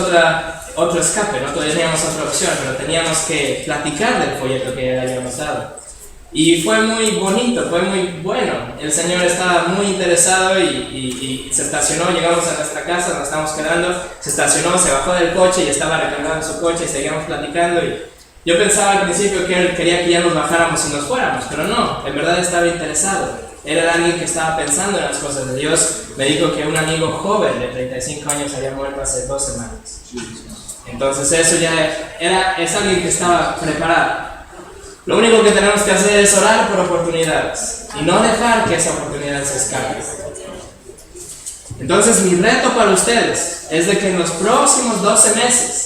S12: otro escape, no teníamos otra opción, pero teníamos que platicar del folleto que le habíamos dado. Y fue muy bonito, fue muy bueno. El señor estaba muy interesado y se estacionó, llegamos a nuestra casa, nos estábamos quedando, se estacionó, se bajó del coche y estaba recargando su coche y seguíamos platicando. Y yo pensaba al principio que él quería que ya nos bajáramos y nos fuéramos, pero no, en verdad estaba interesado. Él era alguien que estaba pensando en las cosas de Dios. Me dijo que un amigo joven de 35 años había muerto hace 2 semanas. Entonces eso ya es alguien que estaba preparado. Lo único que tenemos que hacer es orar por oportunidades y no dejar que esa oportunidad se escape. Entonces mi reto para ustedes es de que en los próximos 12 meses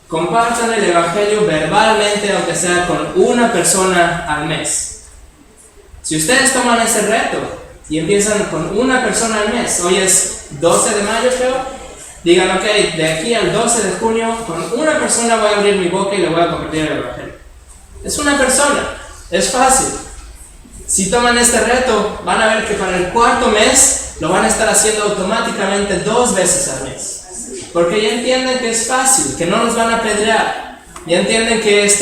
S12: compartan el Evangelio verbalmente, aunque sea con una persona al mes. Si ustedes toman ese reto y empiezan con una persona al mes, hoy es 12 de mayo creo, digan ok, de aquí al 12 de junio con una persona voy a abrir mi boca y le voy a compartir el Evangelio. Es una persona, es fácil. Si toman este reto, van a ver que para el 4.º mes lo van a estar haciendo automáticamente 2 veces al mes. Porque ya entienden que es fácil, que no nos van a apedrear. Ya entienden que es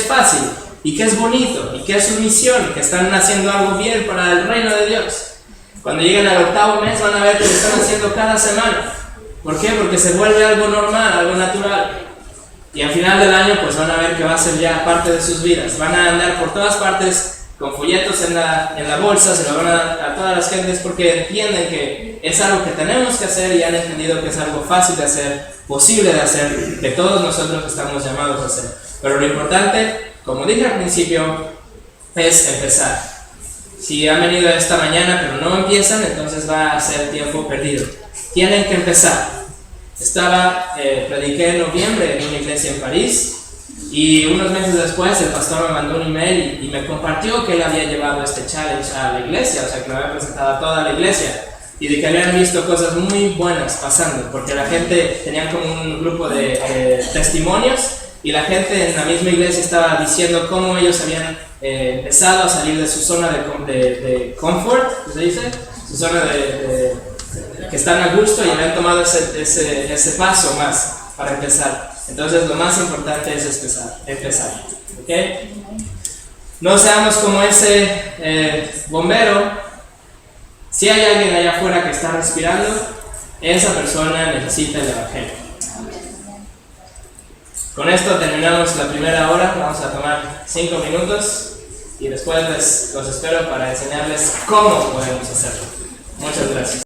S12: fácil y que es bonito y que es su misión, que están haciendo algo bien para el reino de Dios. Cuando lleguen al 8.º mes van a ver que lo están haciendo cada semana. ¿Por qué? Porque se vuelve algo normal, algo natural. Y al final del año pues van a ver que va a ser ya parte de sus vidas. Van a andar por todas partes con folletos en la bolsa, se lo van a dar a todas las gentes porque entienden que es algo que tenemos que hacer y han entendido que es algo fácil de hacer, posible de hacer, que todos nosotros estamos llamados a hacer. Pero lo importante, como dije al principio, es empezar. Si han venido esta mañana pero no empiezan, entonces va a ser tiempo perdido. Tienen que empezar. Prediqué en noviembre en una iglesia en París y unos meses después el pastor me mandó un email y me compartió que él había llevado este challenge a la iglesia, o sea que lo había presentado a toda la iglesia y de que habían visto cosas muy buenas pasando, porque la gente tenía como un grupo de testimonios y la gente en la misma iglesia estaba diciendo cómo ellos habían empezado a salir de su zona de confort, ¿se dice? Su zona de que están a gusto y han tomado ese paso más para empezar. Entonces lo más importante es empezar. ¿Ok? No seamos como ese bombero. Si hay alguien allá afuera que está respirando, esa persona necesita el Evangelio. Con esto terminamos la primera hora. Vamos a tomar 5 minutos y después los espero para enseñarles cómo podemos hacerlo. Muchas gracias.